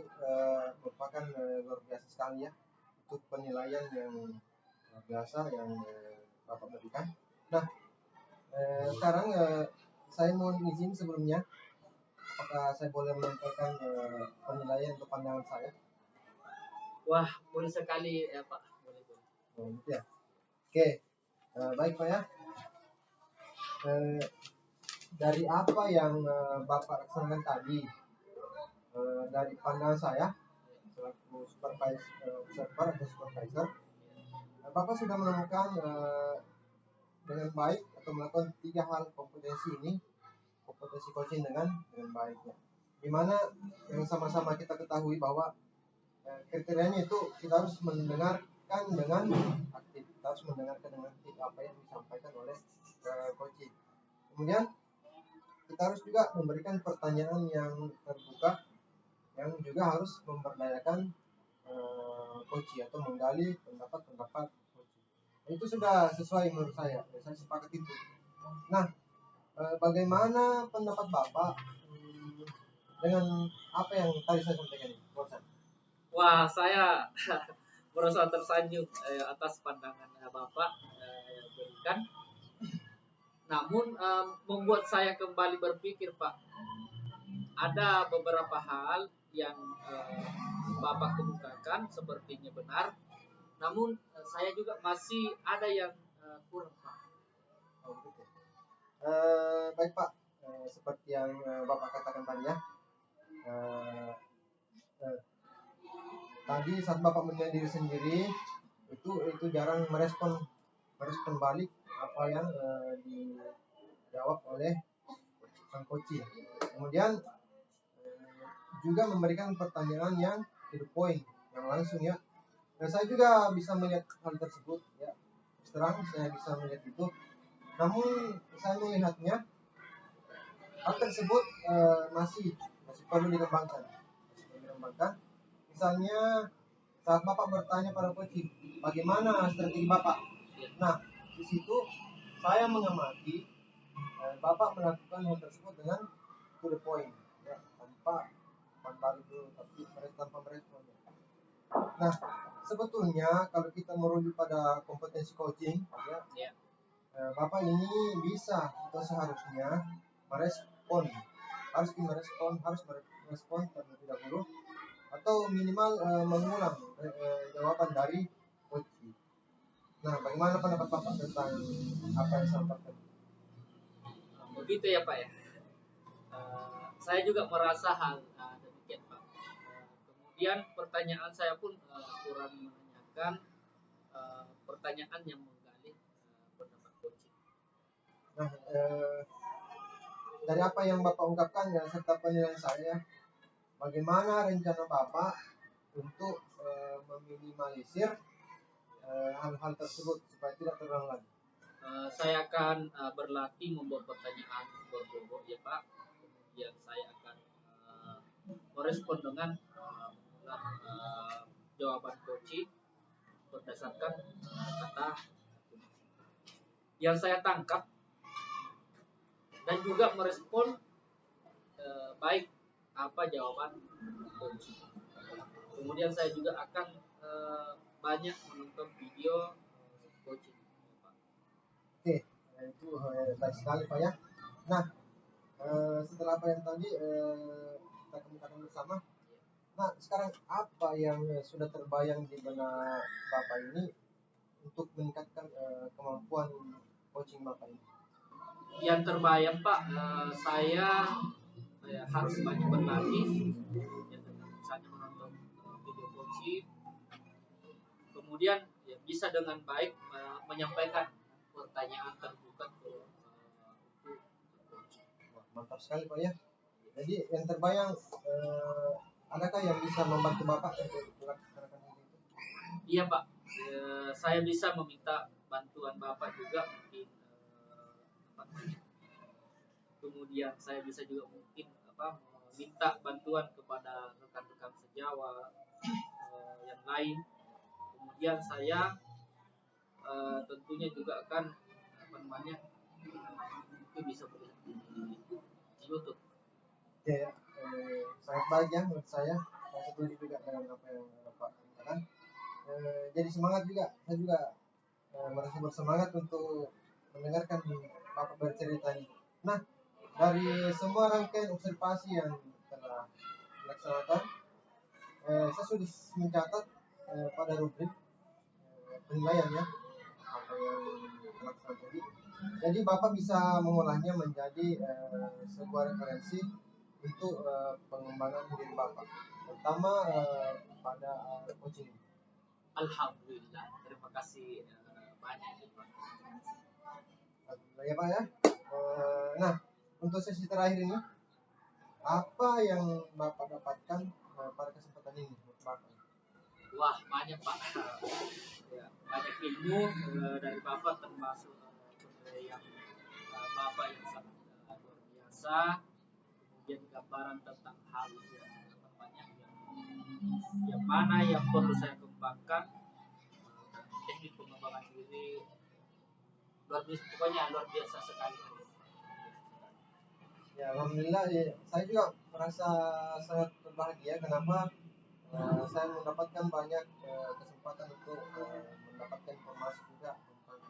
merupakan luar biasa sekali ya. Itu penilaian yang luar biasa yang Bapak berikan. Nah, sekarang saya mohon izin sebelumnya, apakah saya boleh menyampaikan penilaian atau pandangan saya? Wah, boleh sekali ya Pak. Boleh. Oh, gitu ya. Oke, baik Pak ya. Dari apa yang Bapak laksanakan tadi, dari pandangan saya selaku observer atau supervisor, Bapak sudah menemukan dengan baik atau melakukan 3 hal kompetensi ini, kompetensi coaching dengan baiknya. Dimana yang sama-sama kita ketahui bahwa kriterianya itu kita harus mendengarkan dengan aktif, kita harus mendengarkan dengan aktif apa yang disampaikan oleh coaching. Kemudian kita harus juga memberikan pertanyaan yang terbuka, yang juga harus memberdayakan coaching atau menggali pendapat coaching. Itu sudah sesuai menurut saya sepakat itu. Nah, bagaimana pendapat Bapak dengan apa yang tadi saya sampaikan ini? Wah, saya merasa tersanjung atas pandangan Bapak yang berikan. Namun membuat saya kembali berpikir Pak, ada beberapa hal yang Bapak kemukakan sepertinya benar, namun saya juga masih ada yang kurang Pak. Oh, gitu. Baik Pak, seperti yang Bapak katakan tadi ya, tadi saat Bapak menilai diri sendiri itu jarang merespon balik apa yang dijawab oleh sang coach. Kemudian juga memberikan pertanyaan yang to the point, yang langsung ya. Nah, saya juga bisa melihat hal tersebut ya. Terang saya bisa melihat itu. Namun saya melihatnya hal tersebut masih perlu dikembangkan. Misalnya saat Bapak bertanya pada coach, bagaimana strategi Bapak? Nah, di situ saya mengamati Bapak melakukan hal tersebut dengan to the point, ya, tanpa dulu, tapi tanpa merespon. Nah, sebetulnya kalau kita merujuk pada kompetensi coaching, ya, Bapak ini bisa atau seharusnya merespon, harus merespon terlebih dahulu, atau minimal mengulang jawaban dari coach. Nah, bagaimana pendapat Bapak tentang apa yang saya sampaikan? Begitu ya Pak ya. Saya juga merasa hal demikian Pak. Kemudian pertanyaan saya pun kurang menanyakan pertanyaan yang menggali pendapat coaching. Nah, dari apa yang Bapak ungkapkan dan serta penilaian saya, bagaimana rencana Bapak untuk meminimalisir hal-hal tersebut supaya tidak terulang lagi? Saya akan berlatih membuat pertanyaan berbobot ya Pak. Kemudian saya akan merespon dengan jawaban coaching berdasarkan kata yang saya tangkap, dan juga merespon baik apa jawaban coaching. Kemudian saya juga akan banyak menonton video coaching. Oke, itu baik sekali Pak ya. Nah, setelah apa yang tadi kita kemukakan bersama, nah sekarang apa yang sudah terbayang di benak Bapak ini untuk meningkatkan kemampuan coaching Bapak ini? Yang terbayang Pak, saya harus banyak berlatih, ya, dengan misalnya menonton video coaching, kemudian ya, bisa dengan baik menyampaikan pertanyaan terbuka ke coaching. Wah, mantap sekali Pak ya. Jadi yang terbayang adakah yang bisa membantu Bapak untuk melaksanakan hal itu? Iya Pak, saya bisa meminta bantuan Bapak juga mungkin kemudian saya bisa juga mungkin meminta bantuan kepada rekan-rekan sejawat yang lain. Kemudian saya tentunya juga akan itu bisa melihat di YouTube. Oke, sangat baik ya menurut saya. Saya setuju juga dengan apa yang Bapak katakan. Jadi semangat juga, saya juga merasa bersemangat untuk mendengarkan Bapak bercerita ini. Nah, dari semua rangkaian observasi yang telah dilaksanakan, saya sudah mencatat pada rubrik penilaian ya apa yang dilaksanakan tadi. Jadi Bapak bisa mengolahnya menjadi sebuah referensi untuk pengembangan diri Bapak, terutama pada coaching. Alhamdulillah, terima kasih banyak Pak. Alhamdulillah ya Pak ya. Nah, untuk sesi terakhir ini, apa yang Bapak dapatkan pada kesempatan ini, Bapak? Wah, banyak Pak. Ya, banyak ilmu dari Bapak, termasuk yang Bapak yang sangat luar biasa. Kemudian gambaran tentang hal yang mana yang perlu saya kembangkan, teknik pengembangan diri luar biasa, pokoknya luar biasa sekali. Ya, alhamdulillah ya, saya juga merasa sangat berbahagia. Kenapa? Saya mendapatkan banyak kesempatan untuk mendapatkan informasi juga tentang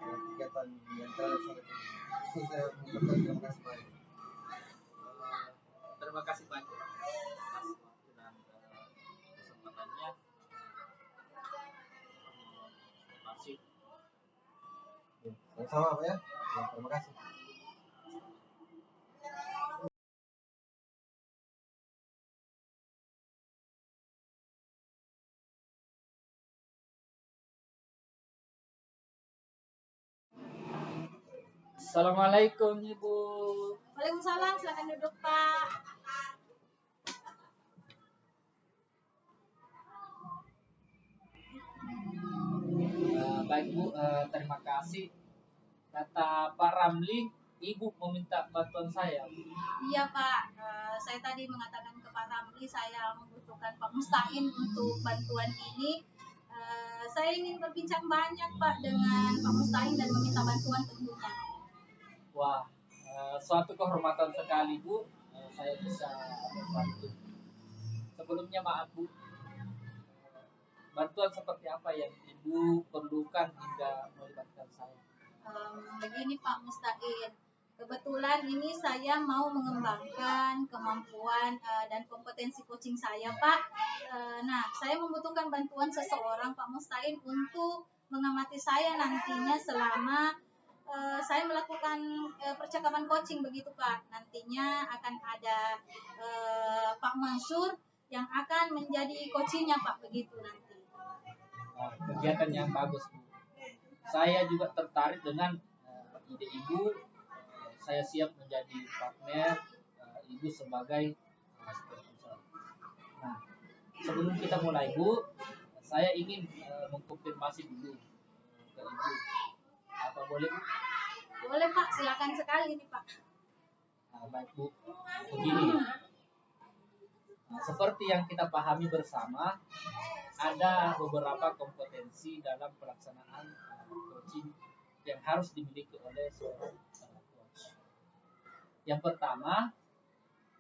kegiatan yang telah dilaksanakan. Itu saya mengucapkan terima kasih banyak. Terima kasih banyak Pak atas waktu dan kesempatannya. Terima kasih. Ya, sama-sama Pak ya. Ya, terima kasih. Assalamualaikum Ibu. Waalaikumsalam, silakan duduk Pak. Baik Bu, terima kasih. Kata Pak Ramli, Ibu meminta bantuan saya. Iya Pak, saya tadi mengatakan ke Pak Ramli saya membutuhkan Pak Mustain untuk bantuan ini. Saya ingin berbincang banyak Pak dengan Pak Mustain dan meminta bantuan tentunya. Wah, suatu kehormatan sekali Bu, saya bisa membantu. Sebelumnya maaf Bu, bantuan seperti apa yang Ibu perlukan hingga melibatkan saya? Begini Pak Mustain, kebetulan ini saya mau mengembangkan kemampuan dan kompetensi coaching saya Pak. Nah, saya membutuhkan bantuan seseorang Pak Mustain untuk mengamati saya nantinya selama saya melakukan percakapan coaching begitu Pak. Nantinya akan ada Pak Mansur yang akan menjadi coachingnya Pak begitu nanti. Kegiatan yang bagus Bu. Saya juga tertarik dengan ide Ibu. Saya siap menjadi partner Ibu sebagai sponsor. Nah, sebelum kita mulai Bu, saya ingin mengkonfirmasi dulu ke Ibu. Apa boleh Bu? Boleh Pak, silakan sekali nih Pak. Baik Bu, begini. Seperti yang kita pahami bersama, ada beberapa kompetensi dalam pelaksanaan coaching yang harus dimiliki oleh seorang coach. Yang pertama,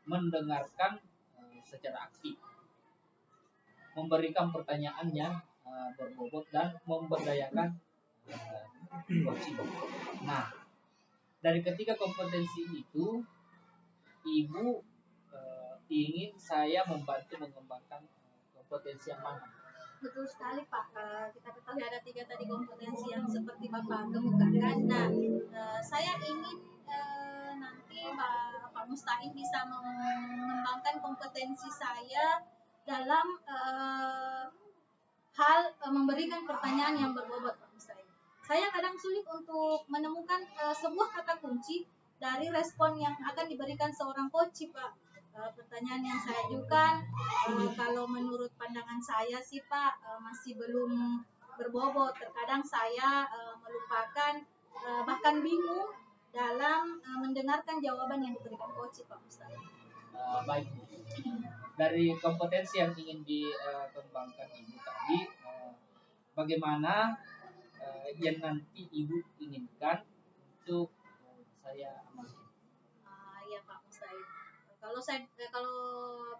mendengarkan secara aktif, memberikan pertanyaan yang berbobot dan memberdayakan coaching. Nah, dari ketiga kompetensi itu, Ibu ingin saya membantu mengembangkan kompetensi yang mana? Betul sekali Pak. Kita ketahui ada 3 tadi kompetensi yang seperti Bapak kemukakan. Nah, saya ingin nanti Pak Mustahil bisa mengembangkan kompetensi saya dalam hal memberikan pertanyaan yang berbobot Pak Mustahil. Saya kadang sulit untuk menemukan sebuah kata kunci dari respon yang akan diberikan seorang coach Pak. Pertanyaan yang saya ajukan, kalau menurut pandangan saya sih Pak, masih belum berbobot. Terkadang saya melupakan, bahkan bingung dalam mendengarkan jawaban yang diberikan coach Pak Mustahil. Baik, Bu. Dari kompetensi yang ingin dikembangkan Ibu tadi, bagaimana yang nanti Ibu inginkan untuk saya amalkan? Iya Pak Mustahil. Kalau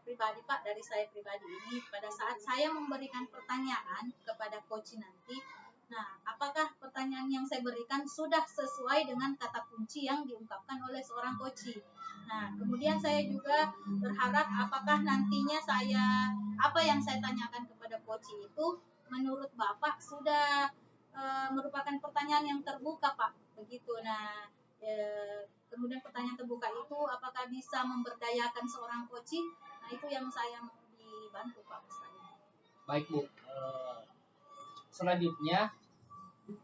pribadi Pak, dari saya pribadi ini, pada saat saya memberikan pertanyaan kepada coach nanti, nah apakah pertanyaan yang saya berikan sudah sesuai dengan kata kunci yang diungkapkan oleh seorang coach? Nah kemudian saya juga berharap apakah nantinya apa yang saya tanyakan kepada coach itu menurut Bapak sudah merupakan pertanyaan yang terbuka Pak, begitu. Nah kemudian pertanyaan terbuka itu apakah bisa memberdayakan seorang coach? Nah itu yang saya mau dibantu Pak Mustahil. Baik Bu. Selanjutnya,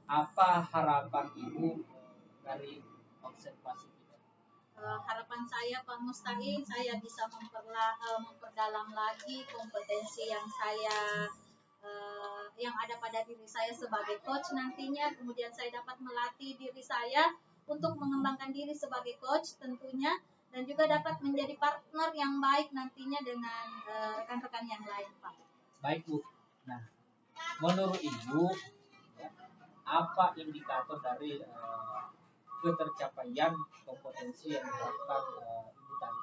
apa harapan Ibu dari observasi kita? Harapan saya Pak Mustahil, saya bisa memperdalam lagi kompetensi yang yang ada pada diri saya sebagai coach nantinya. Kemudian saya dapat melatih diri saya untuk mengembangkan diri sebagai coach tentunya, dan juga dapat menjadi partner yang baik nantinya dengan rekan-rekan yang lain Pak. Baik Bu. Nah, menurut Ibu, apa indikator dari ketercapaian kompetensi yang dilakukan Ibu tadi?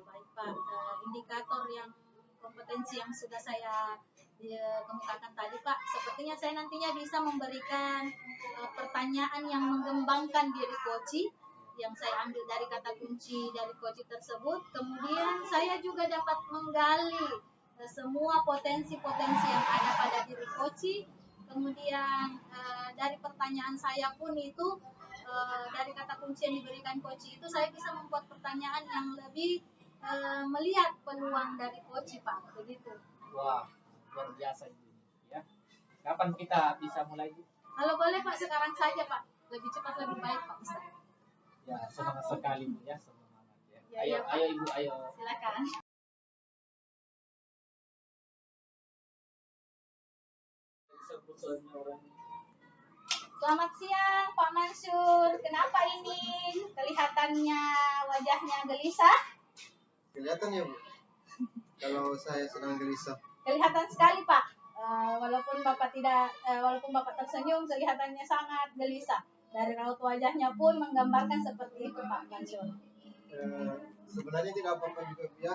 Baik Pak, indikator yang kompetensi yang sudah saya kemukakan tadi Pak, sepertinya saya nantinya bisa memberikan pertanyaan yang mengembangkan diri coach yang saya ambil dari kata kunci dari coach tersebut. Kemudian saya juga dapat menggali semua potensi-potensi yang ada pada diri coach. Kemudian dari pertanyaan saya pun itu, dari kata kunci yang diberikan coach itu, saya bisa membuat pertanyaan yang lebih melihat peluang dari coach Pak, begitu. Wah, luar biasa Ibu. Ya. Kapan kita bisa mulai? Kalau boleh Pak, sekarang saja Pak, lebih cepat lebih baik Pak Ustaz. Ya, semangat sekali Bu ya, semangat ya. Ya, Ayo, ya, Pak. ayo Ibu, ayo. Silakan. Selamat siang Pak Mansur. Kenapa ini kelihatannya wajahnya gelisah? Kelihatan ya Bu, kalau saya sedang gelisah. Kelihatan sekali Pak. Walaupun Bapak tersenyum, kelihatannya sangat gelisah. Dari raut wajahnya pun menggambarkan seperti itu Pak Mansur. Sebenarnya tidak apa-apa juga Bu ya,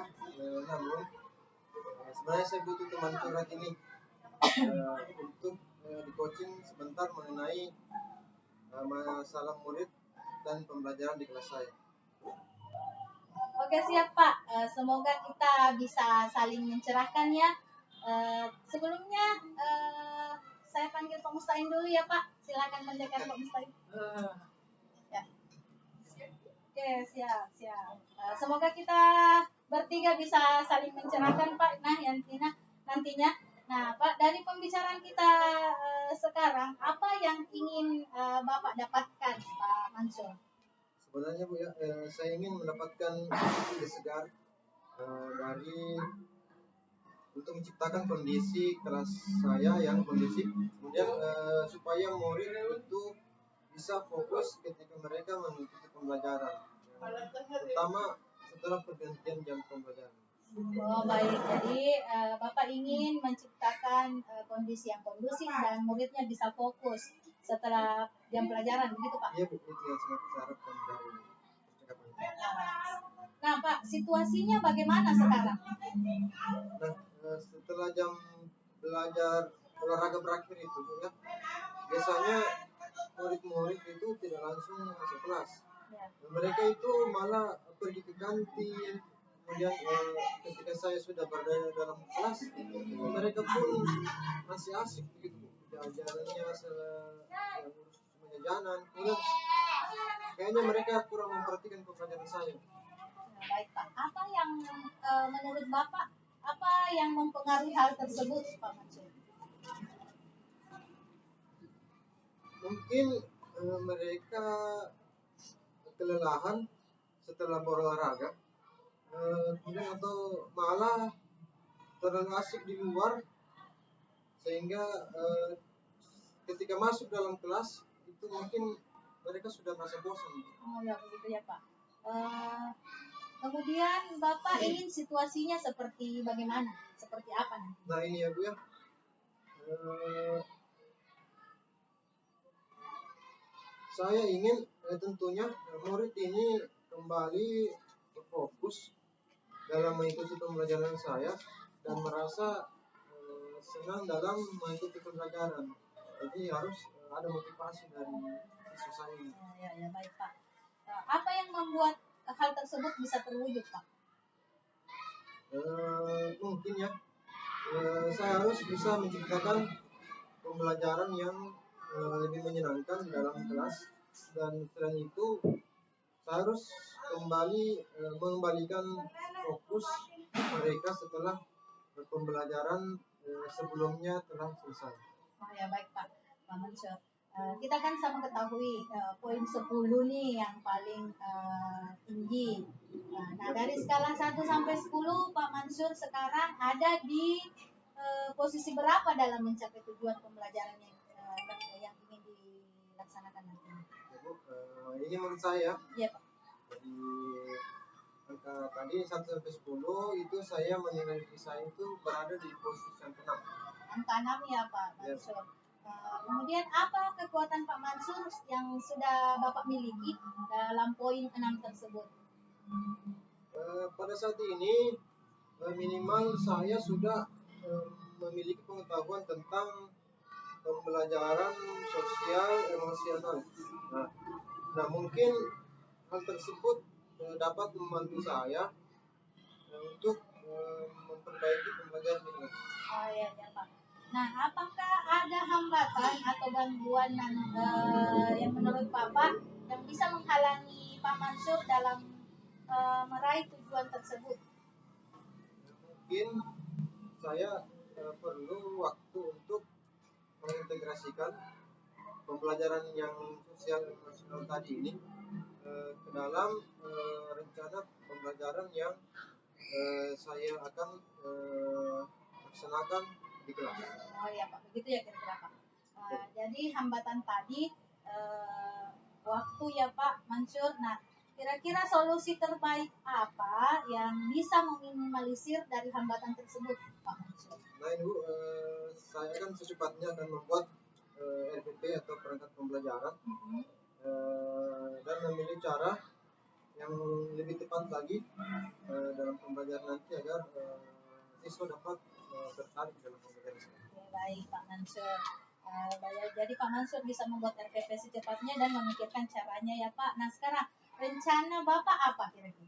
namun sebenarnya saya butuh teman curhat ini untuk di coaching sebentar mengenai masalah murid dan pembelajaran di kelas saya. Oke siap Pak, semoga kita bisa saling mencerahkan ya. Sebelumnya saya panggil Pak Mustahil dulu ya Pak. Silakan mendekat Pak Mustahil. Ya. Oke siap. Semoga kita bertiga bisa saling mencerahkan Pak. Nah nantinya. Nah Pak, dari pembicaraan kita sekarang, apa yang ingin Bapak dapatkan Pak Mansur? Sebenarnya Bu ya, saya ingin mendapatkan ide segar dari untuk menciptakan kondisi kelas saya yang kondusif, kemudian supaya murid itu bisa fokus ketika mereka mengikuti pembelajaran, terutama setelah pergantian jam pembelajaran. Oh baik, jadi Bapak ingin menciptakan kondisi yang kondusif dan muridnya bisa fokus setelah jam pelajaran, begitu Pak? Iya Bu, itu yang sangat saya harapkan dari percakapan. Nah Pak, situasinya bagaimana sekarang? Nah, setelah jam belajar olahraga berakhir itu Bu ya, biasanya murid-murid itu tidak langsung masuk kelas. Ya. Mereka itu malah pergi ke kantin. Kemudian ketika saya sudah berada dalam kelas, mereka pun masih asik begitu, jalan-jalannya yang urus semuanya jalan. Kemudian kayaknya mereka kurang memperhatikan pelajaran saya. Nah, baik Pak. Apa yang menurut Bapak apa yang mempengaruhi hal tersebut, Pak Mansur? Mungkin mereka kelelahan setelah berolahraga, kemudian atau malah terlalu asik di luar sehingga ketika masuk dalam kelas itu mungkin mereka sudah merasa bosan. Oh ya begitu ya Pak. Kemudian Bapak ingin situasinya seperti bagaimana? Seperti apa nanti? Nah ini ya Bu ya, saya ingin tentunya murid ini kembali berfokus dalam mengikuti pembelajaran saya dan merasa senang dalam mengikuti pembelajaran. Jadi harus ada motivasi dari siswa saya ini. Ya baik Pak. Apa yang membuat hal tersebut bisa terwujud Pak? Mungkin ya, saya harus bisa menciptakan pembelajaran yang lebih menyenangkan dalam kelas, dan selain itu saya harus mengembalikan fokus mereka setelah pembelajaran sebelumnya telah selesai. Oh ya baik Pak Mansur. Kita kan sama ketahui poin 10 nih yang paling tinggi. Nah dari skala 1 sampai 10 Pak Mansur sekarang ada di posisi berapa dalam mencapai tujuan pembelajaran yang ingin dilaksanakan nanti? Ya, Bu, ini menurut saya. Iya Pak. Jadi angka tadi 1 sampai 10 itu saya menilai diri saya itu berada di posisi yang ke-6. Angka 6 ya Pak Mansur. Kemudian apa kekuatan Pak Mansur yang sudah Bapak miliki dalam poin 6 tersebut? Pada saat ini minimal saya sudah memiliki pengetahuan tentang pembelajaran sosial emosional. Nah mungkin hal tersebut dapat membantu saya untuk memperbaiki pembelajaran ini. Oh ya Pak. Nah, apakah ada hambatan atau gangguan yang menurut Bapak yang bisa menghalangi Pak Mansur dalam meraih tujuan tersebut? Mungkin saya perlu waktu untuk mengintegrasikan pembelajaran yang sosial emosional tadi ini ke dalam rencana pembelajaran yang saya akan laksanakan di kelas. Oh ya Pak, begitu ya kira-kira Pak. Jadi hambatan tadi waktu ya Pak Mansur. Nah, kira-kira solusi terbaik apa yang bisa meminimalisir dari hambatan tersebut Pak Mansur? Nah ini Bu, saya kan secepatnya akan membuat RPP atau perangkat pembelajaran dan memilih cara yang lebih tepat lagi dalam pembelajaran nanti agar siswa dapat tertarik dalam pembelajaran saya. Baik Pak Mansur. Jadi Pak Mansur bisa membuat RPP secepatnya dan memikirkan caranya ya Pak. Nah sekarang rencana Bapak apa kira-kira?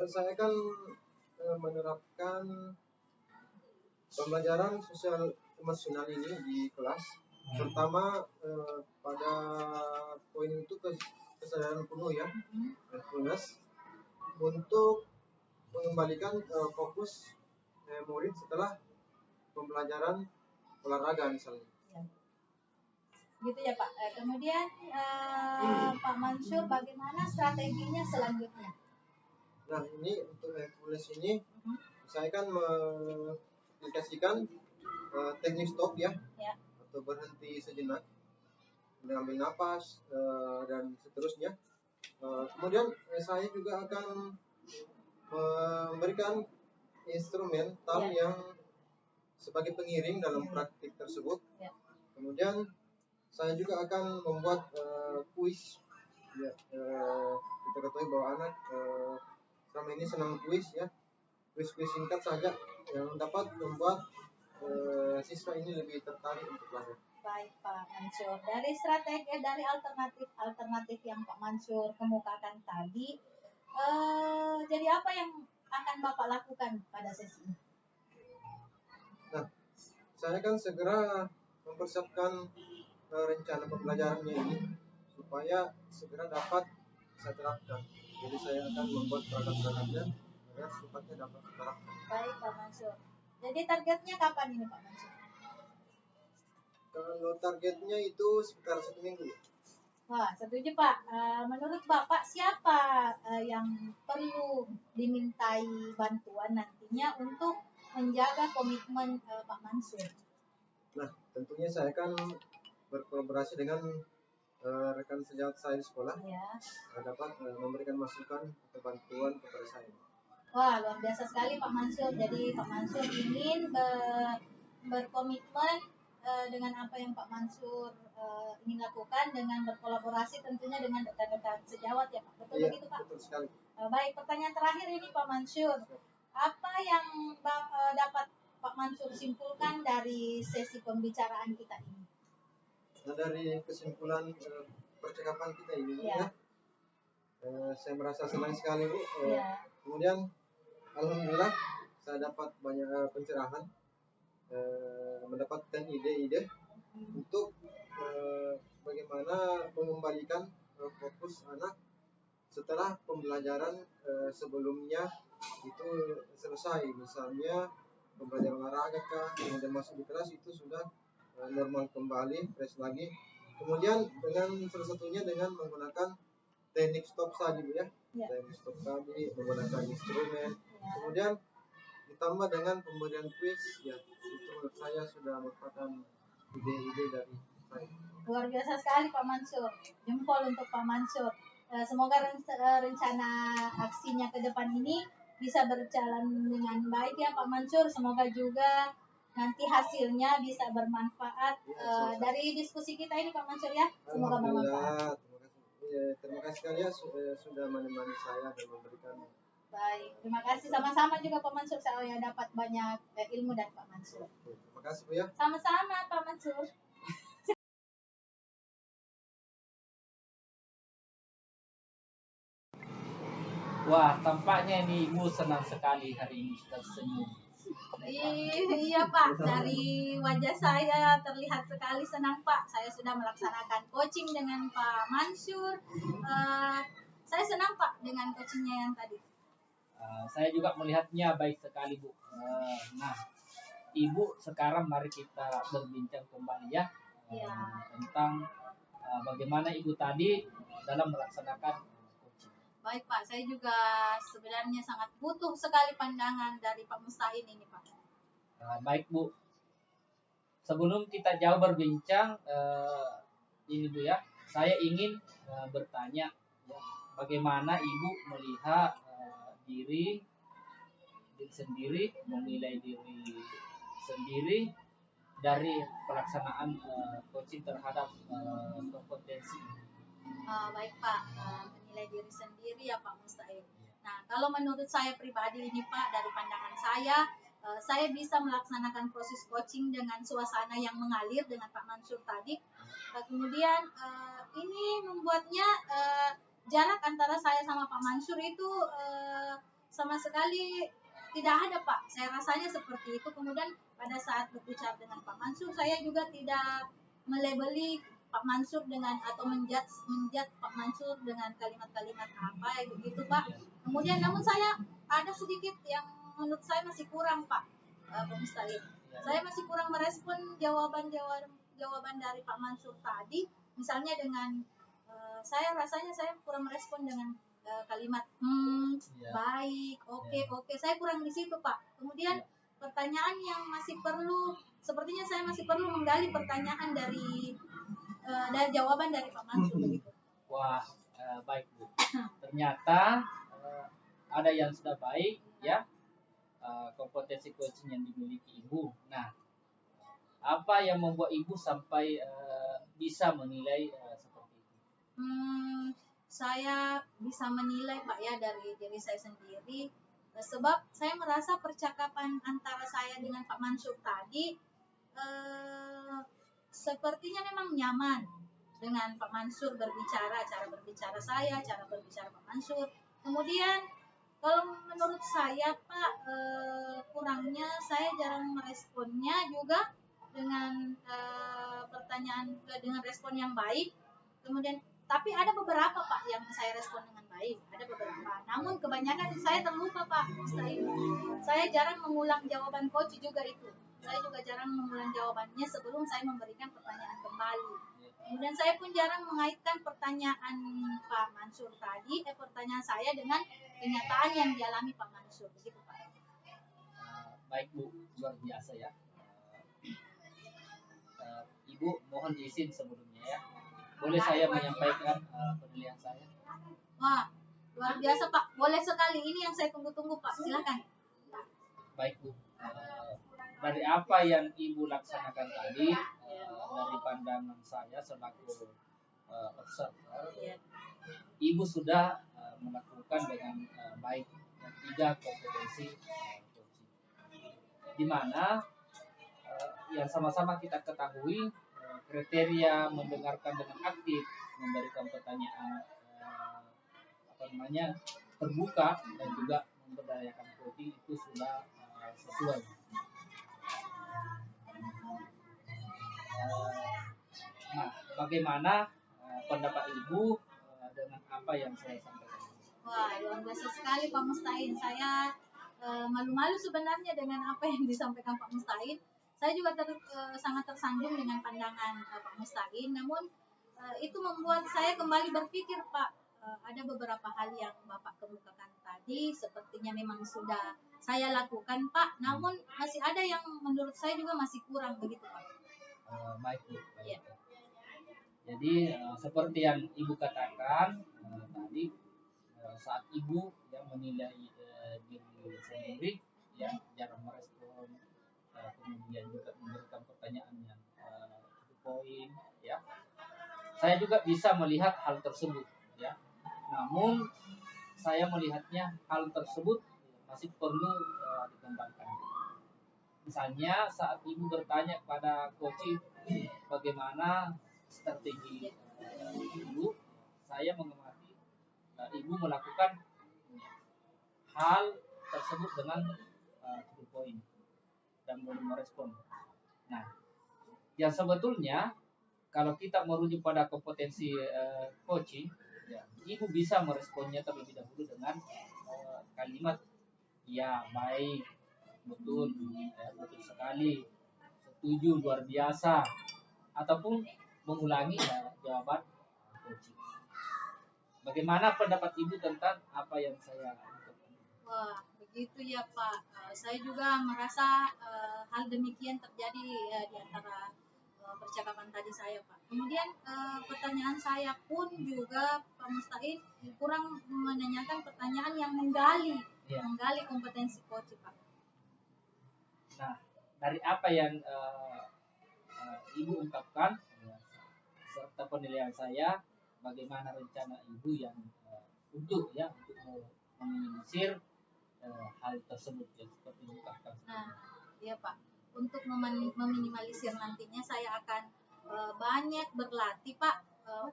Saya akan menerapkan pembelajaran sosial emosional ini di kelas, terutama pada poin itu kesadaran penuh ya, mindfulness, untuk mengembalikan fokus murid setelah pembelajaran olahraga misalnya. Ya. Gitu ya Pak. Kemudian Pak Mansur bagaimana strateginya selanjutnya? Nah ini untuk mindfulness ini saya akan mengaplikasikan teknik stop ya, atau berhenti sejenak, mengambil napas dan seterusnya. Kemudian saya juga akan memberikan instrumental yang sebagai pengiring dalam praktik tersebut. Kemudian saya juga akan membuat kuis. Ya, kita ketahui bahwa anak selama ini senang kuis ya, kuis-kuis singkat saja yang dapat membuat siswa ini lebih tertarik untuk belajar. Baik Pak Mansur, dari strategi dari alternatif yang Pak Mansur kemukakan tadi, jadi apa yang akan Bapak lakukan pada sesi ini? Nah, saya kan segera mempersiapkan rencana pembelajarannya ini supaya segera dapat saya terapkan. Jadi saya akan membuat perangkat-perangkatnya agar sifatnya dapat diterapkan. Baik Pak Mansur. Jadi targetnya kapan ini Pak Mansur? Kalau targetnya itu sekitar 1 minggu. Wah, setuju Pak. Menurut Bapak siapa yang perlu dimintai bantuan nantinya untuk menjaga komitmen Pak Mansur? Nah, tentunya saya akan berkolaborasi dengan rekan sejawat saya di sekolah Ya. dapat memberikan masukan atau bantuan kepada saya. Wah, luar biasa sekali Pak Mansur. Jadi Pak Mansur ingin berkomitmen dengan apa yang Pak Mansur ingin lakukan dengan berkolaborasi tentunya dengan rekan-rekan sejawat ya Pak. Betul Iya, begitu Pak? betul sekali. Baik, pertanyaan terakhir ini Pak Mansur. Apa yang dapat Pak Mansur simpulkan dari sesi pembicaraan kita ini? Nah, dari kesimpulan percakapan kita ini, Ya. saya merasa senang sekali Bu. Ya. Kemudian alhamdulillah saya dapat banyak pencerahan, mendapatkan ide-ide untuk bagaimana mengembalikan fokus anak setelah pembelajaran sebelumnya itu selesai. Misalnya pembelajaran olahraga kah, kemudian masuk di kelas itu sudah normal kembali, fresh lagi. Kemudian dengan salah satunya dengan menggunakan teknik stop tadi Bu ya. Ya. Teknik stop tadi menggunakan instrumen. Ya. Kemudian ditambah dengan pemberian quiz ya, itu menurut saya sudah merupakan ide-ide dari saya. Luar biasa sekali Pak Mansur. Jempol untuk Pak Mansur. Semoga rencana aksinya ke depan ini bisa berjalan dengan baik ya Pak Mansur. Semoga juga nanti hasilnya bisa bermanfaat dari diskusi kita ini Pak Mansur ya. Semoga bermanfaat. Terima kasih sekali ya sudah menemani saya dan memberikan. Baik, terima kasih sama-sama juga Pak Mansur. Saya dapat banyak ilmu dari Pak Mansur. Terima kasih Bu ya. Sama-sama Pak Mansur. Wah, tampaknya ini Ibu senang sekali hari ini sudah senyum. Iya Pak, dari wajah saya terlihat sekali senang Pak. Saya sudah melaksanakan coaching dengan Pak Mansur. Saya senang Pak dengan coachingnya yang tadi. Saya juga melihatnya baik sekali Bu. Nah, Ibu sekarang mari kita berbincang kembali ya, tentang bagaimana Ibu tadi dalam melaksanakan coaching. Baik Pak, saya juga sebenarnya sangat butuh sekali pandangan dari Pak Mustain ini Pak. Baik Bu, sebelum kita jauh berbincang, ini Bu ya, saya ingin bertanya ya, bagaimana Ibu melihat diri sendiri, menilai diri sendiri dari pelaksanaan coaching terhadap kompetensi. Baik Pak, menilai diri sendiri ya Pak Mustain. Nah, kalau menurut saya pribadi ini Pak, dari pandangan saya bisa melaksanakan proses coaching dengan suasana yang mengalir dengan Pak Mansur tadi. Kemudian ini membuatnya jarak antara saya sama Pak Mansur itu sama sekali tidak ada Pak. Saya rasanya seperti itu. Kemudian pada saat berbicara dengan Pak Mansur, saya juga tidak melabeli Pak Mansur dengan atau menjat Pak Mansur dengan kalimat-kalimat apa begitu Pak. Kemudian namun saya ada sedikit yang menurut saya masih kurang Pak Mustain. Saya masih kurang merespon jawaban dari Pak Mansur tadi. Misalnya dengan saya rasanya saya kurang merespon dengan kalimat baik, oke. Saya kurang di situ Pak. Kemudian pertanyaan yang masih perlu, sepertinya saya masih perlu menggali pertanyaan dari jawaban dari Pak Mansur begitu. Wah, baik Bu. Ternyata ada yang sudah baik ya, kompetensi coaching yang dimiliki Ibu. Nah, apa yang membuat Ibu sampai bisa menilai seperti itu? Saya bisa menilai Pak ya dari diri saya sendiri, sebab saya merasa percakapan antara saya dengan Pak Mansur tadi sepertinya memang nyaman dengan Pak Mansur berbicara, cara berbicara saya, cara berbicara Pak Mansur. Kemudian kalau menurut saya Pak, kurangnya saya jarang meresponnya juga dengan pertanyaan dengan respon yang baik. Kemudian tapi ada beberapa Pak yang saya respon dengan baik, ada beberapa. Namun kebanyakan saya terlupa Pak. Saya jarang mengulang jawaban coach juga itu. Saya juga jarang mengulang jawabannya sebelum saya memberikan pertanyaan kembali. Kemudian saya pun jarang mengaitkan pertanyaan Pak Mansur tadi, pertanyaan saya dengan kenyataan yang dialami Pak Mansur, begitu Pak. Baik Bu, luar biasa ya. Ibu mohon izin sebelumnya ya. Boleh saya menyampaikan penilaian saya? Wah, luar biasa Pak. Boleh sekali. Ini yang saya tunggu-tunggu Pak. Silakan. Baik Bu. Dari apa yang Ibu laksanakan tadi, dari pandangan saya selaku observer, Ibu sudah melakukan dengan baik 3 kompetensi coaching, di mana yang sama-sama kita ketahui kriteria mendengarkan dengan aktif, memberikan pertanyaan terbuka dan juga memberdayakan coaching itu sudah sesuai. Nah, bagaimana pendapat Ibu dengan apa yang saya sampaikan? Wah, luar biasa sekali Pak Mustain. Saya malu-malu sebenarnya dengan apa yang disampaikan Pak Mustain. Saya juga sangat tersandung dengan pandangan Pak Mustain. Namun itu membuat saya kembali berpikir Pak, ada beberapa hal yang Bapak kemukakan tadi sepertinya memang sudah saya lakukan Pak. Namun masih ada yang menurut saya juga masih kurang begitu Pak. Baik Bu. Ya. Jadi seperti yang Ibu katakan tadi, saat Ibu yang menilai diri sendiri, ya jarang merespon, kemudian juga memberikan pertanyaan yang poin, ya. Saya juga bisa melihat hal tersebut, ya. Namun saya melihatnya hal tersebut masih perlu dikembangkan. Misalnya saat Ibu bertanya kepada coach bagaimana strategi Ibu, saya mengamati Ibu melakukan hal tersebut dengan to the point dan merespon. Nah, yang sebetulnya kalau kita merujuk pada kompetensi coaching, ya, Ibu bisa meresponnya terlebih dahulu dengan kalimat ya baik, betul, ya, betul sekali, setuju, luar biasa, ataupun mengulangi jawaban coaching. Bagaimana pendapat Ibu tentang apa yang saya lakukan? Wah, begitu ya Pak. Saya juga merasa hal demikian terjadi di antara percakapan tadi saya Pak. Kemudian pertanyaan saya pun juga Pak Mustain kurang menanyakan pertanyaan yang menggali kompetensi coach Pak. Nah, dari apa yang Ibu ungkapkan serta penilaian saya, bagaimana rencana Ibu yang untuk meminimalisir hal tersebut yang seperti diungkapkan. Nah, iya Pak. Untuk meminimalisir nantinya saya akan banyak berlatih Pak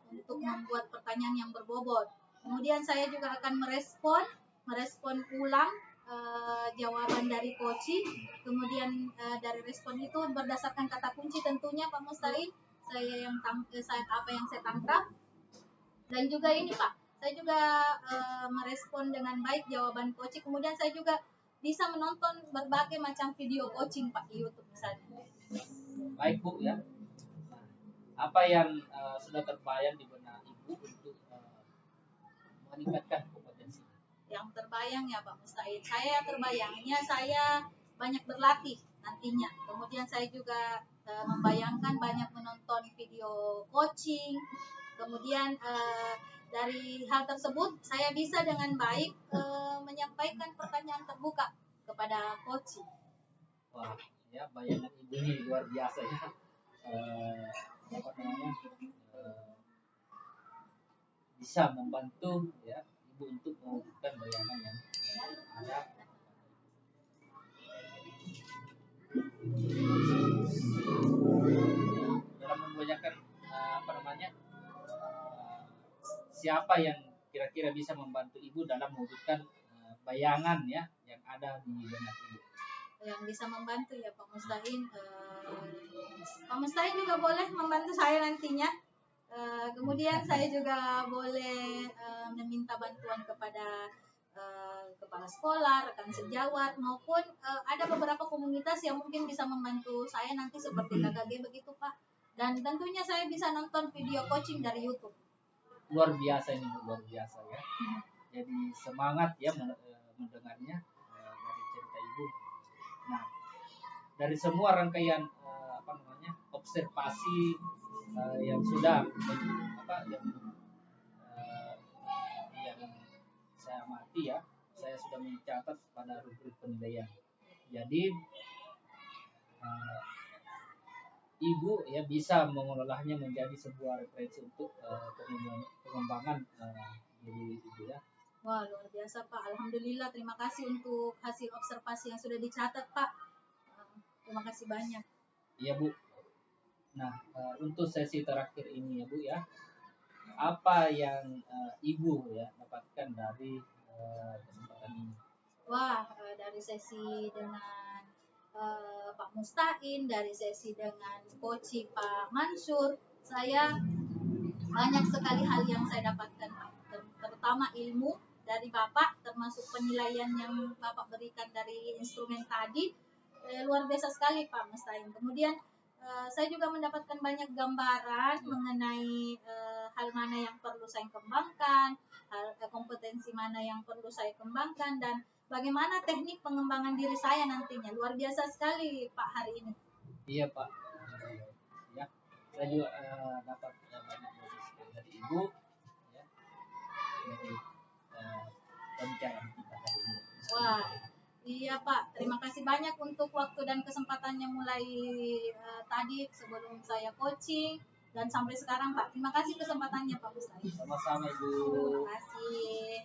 untuk membuat pertanyaan yang berbobot. Kemudian saya juga akan merespon ulang jawaban dari coaching. Kemudian dari respon itu berdasarkan kata kunci tentunya Pak Mustain, apa yang saya tangkap. Dan juga ini Pak, saya juga merespon dengan baik jawaban coaching. Kemudian saya juga bisa menonton berbagai macam video coaching Pak di YouTube misalnya. Baik Bu ya. Nah, apa yang sudah terbayang di benak Ibu untuk meningkatkan kompetensi? Yang terbayang ya Pak Mustain, saya terbayangnya saya banyak berlatih nantinya. Kemudian saya juga membayangkan banyak menonton video coaching. Kemudian dari hal tersebut saya bisa dengan baik menyampaikan pertanyaan terbuka kepada coach. Wah, ya bayangan Ibu ini luar biasa ya. Bisa membantu ya Ibu untuk mewujudkan bayangan yang ada. Dalam menanyakan siapa yang kira-kira bisa membantu ibu dalam mewujudkan bayangan ya yang ada di benak ibu. Yang bisa membantu ya Pak Mustahin. Pak Mustahin juga boleh membantu saya nantinya. Kemudian saya juga boleh meminta bantuan kepada kepala sekolah, rekan sejawat, maupun ada beberapa komunitas yang mungkin bisa membantu saya nanti seperti KKG begitu Pak. Dan tentunya saya bisa nonton video coaching dari YouTube. Luar biasa ini, luar biasa ya. Jadi semangat ya mendengarnya dari cerita ibu. Nah, dari semua rangkaian observasi yang sudah yang saya amati ya, saya sudah mencatat pada rubrik penilaian. Jadi ibu ya bisa mengelolanya menjadi sebuah referensi untuk pengembangan diri ibu ya. Wah, luar biasa Pak. Alhamdulillah, terima kasih untuk hasil observasi yang sudah dicatat Pak. Terima kasih banyak. Iya Bu. Nah, untuk sesi terakhir ini ya Bu ya, apa yang ibu ya dapatkan dari kesempatan ini? Wah, dari sesi dengan Pak Mustain, dari sesi dengan coaching Pak Mansur, saya banyak sekali hal yang saya dapatkan Pak. Terutama ilmu dari Bapak, termasuk penilaian yang Bapak berikan dari instrumen tadi, luar biasa sekali Pak Mustain. Kemudian saya juga mendapatkan banyak gambaran mengenai hal mana yang perlu saya kembangkan, kompetensi mana yang perlu saya kembangkan, dan bagaimana teknik pengembangan diri saya nantinya. Luar biasa sekali Pak hari ini. Iya Pak. Ya, saya juga dapat banyak dosis dari ibu ya dari pembicaraan kita hari ini. Wah, iya Pak. Terima kasih banyak untuk waktu dan kesempatannya mulai tadi sebelum saya coaching dan sampai sekarang Pak. Terima kasih kesempatannya Pak Mustain. Sama-sama Ibu. Terima kasih.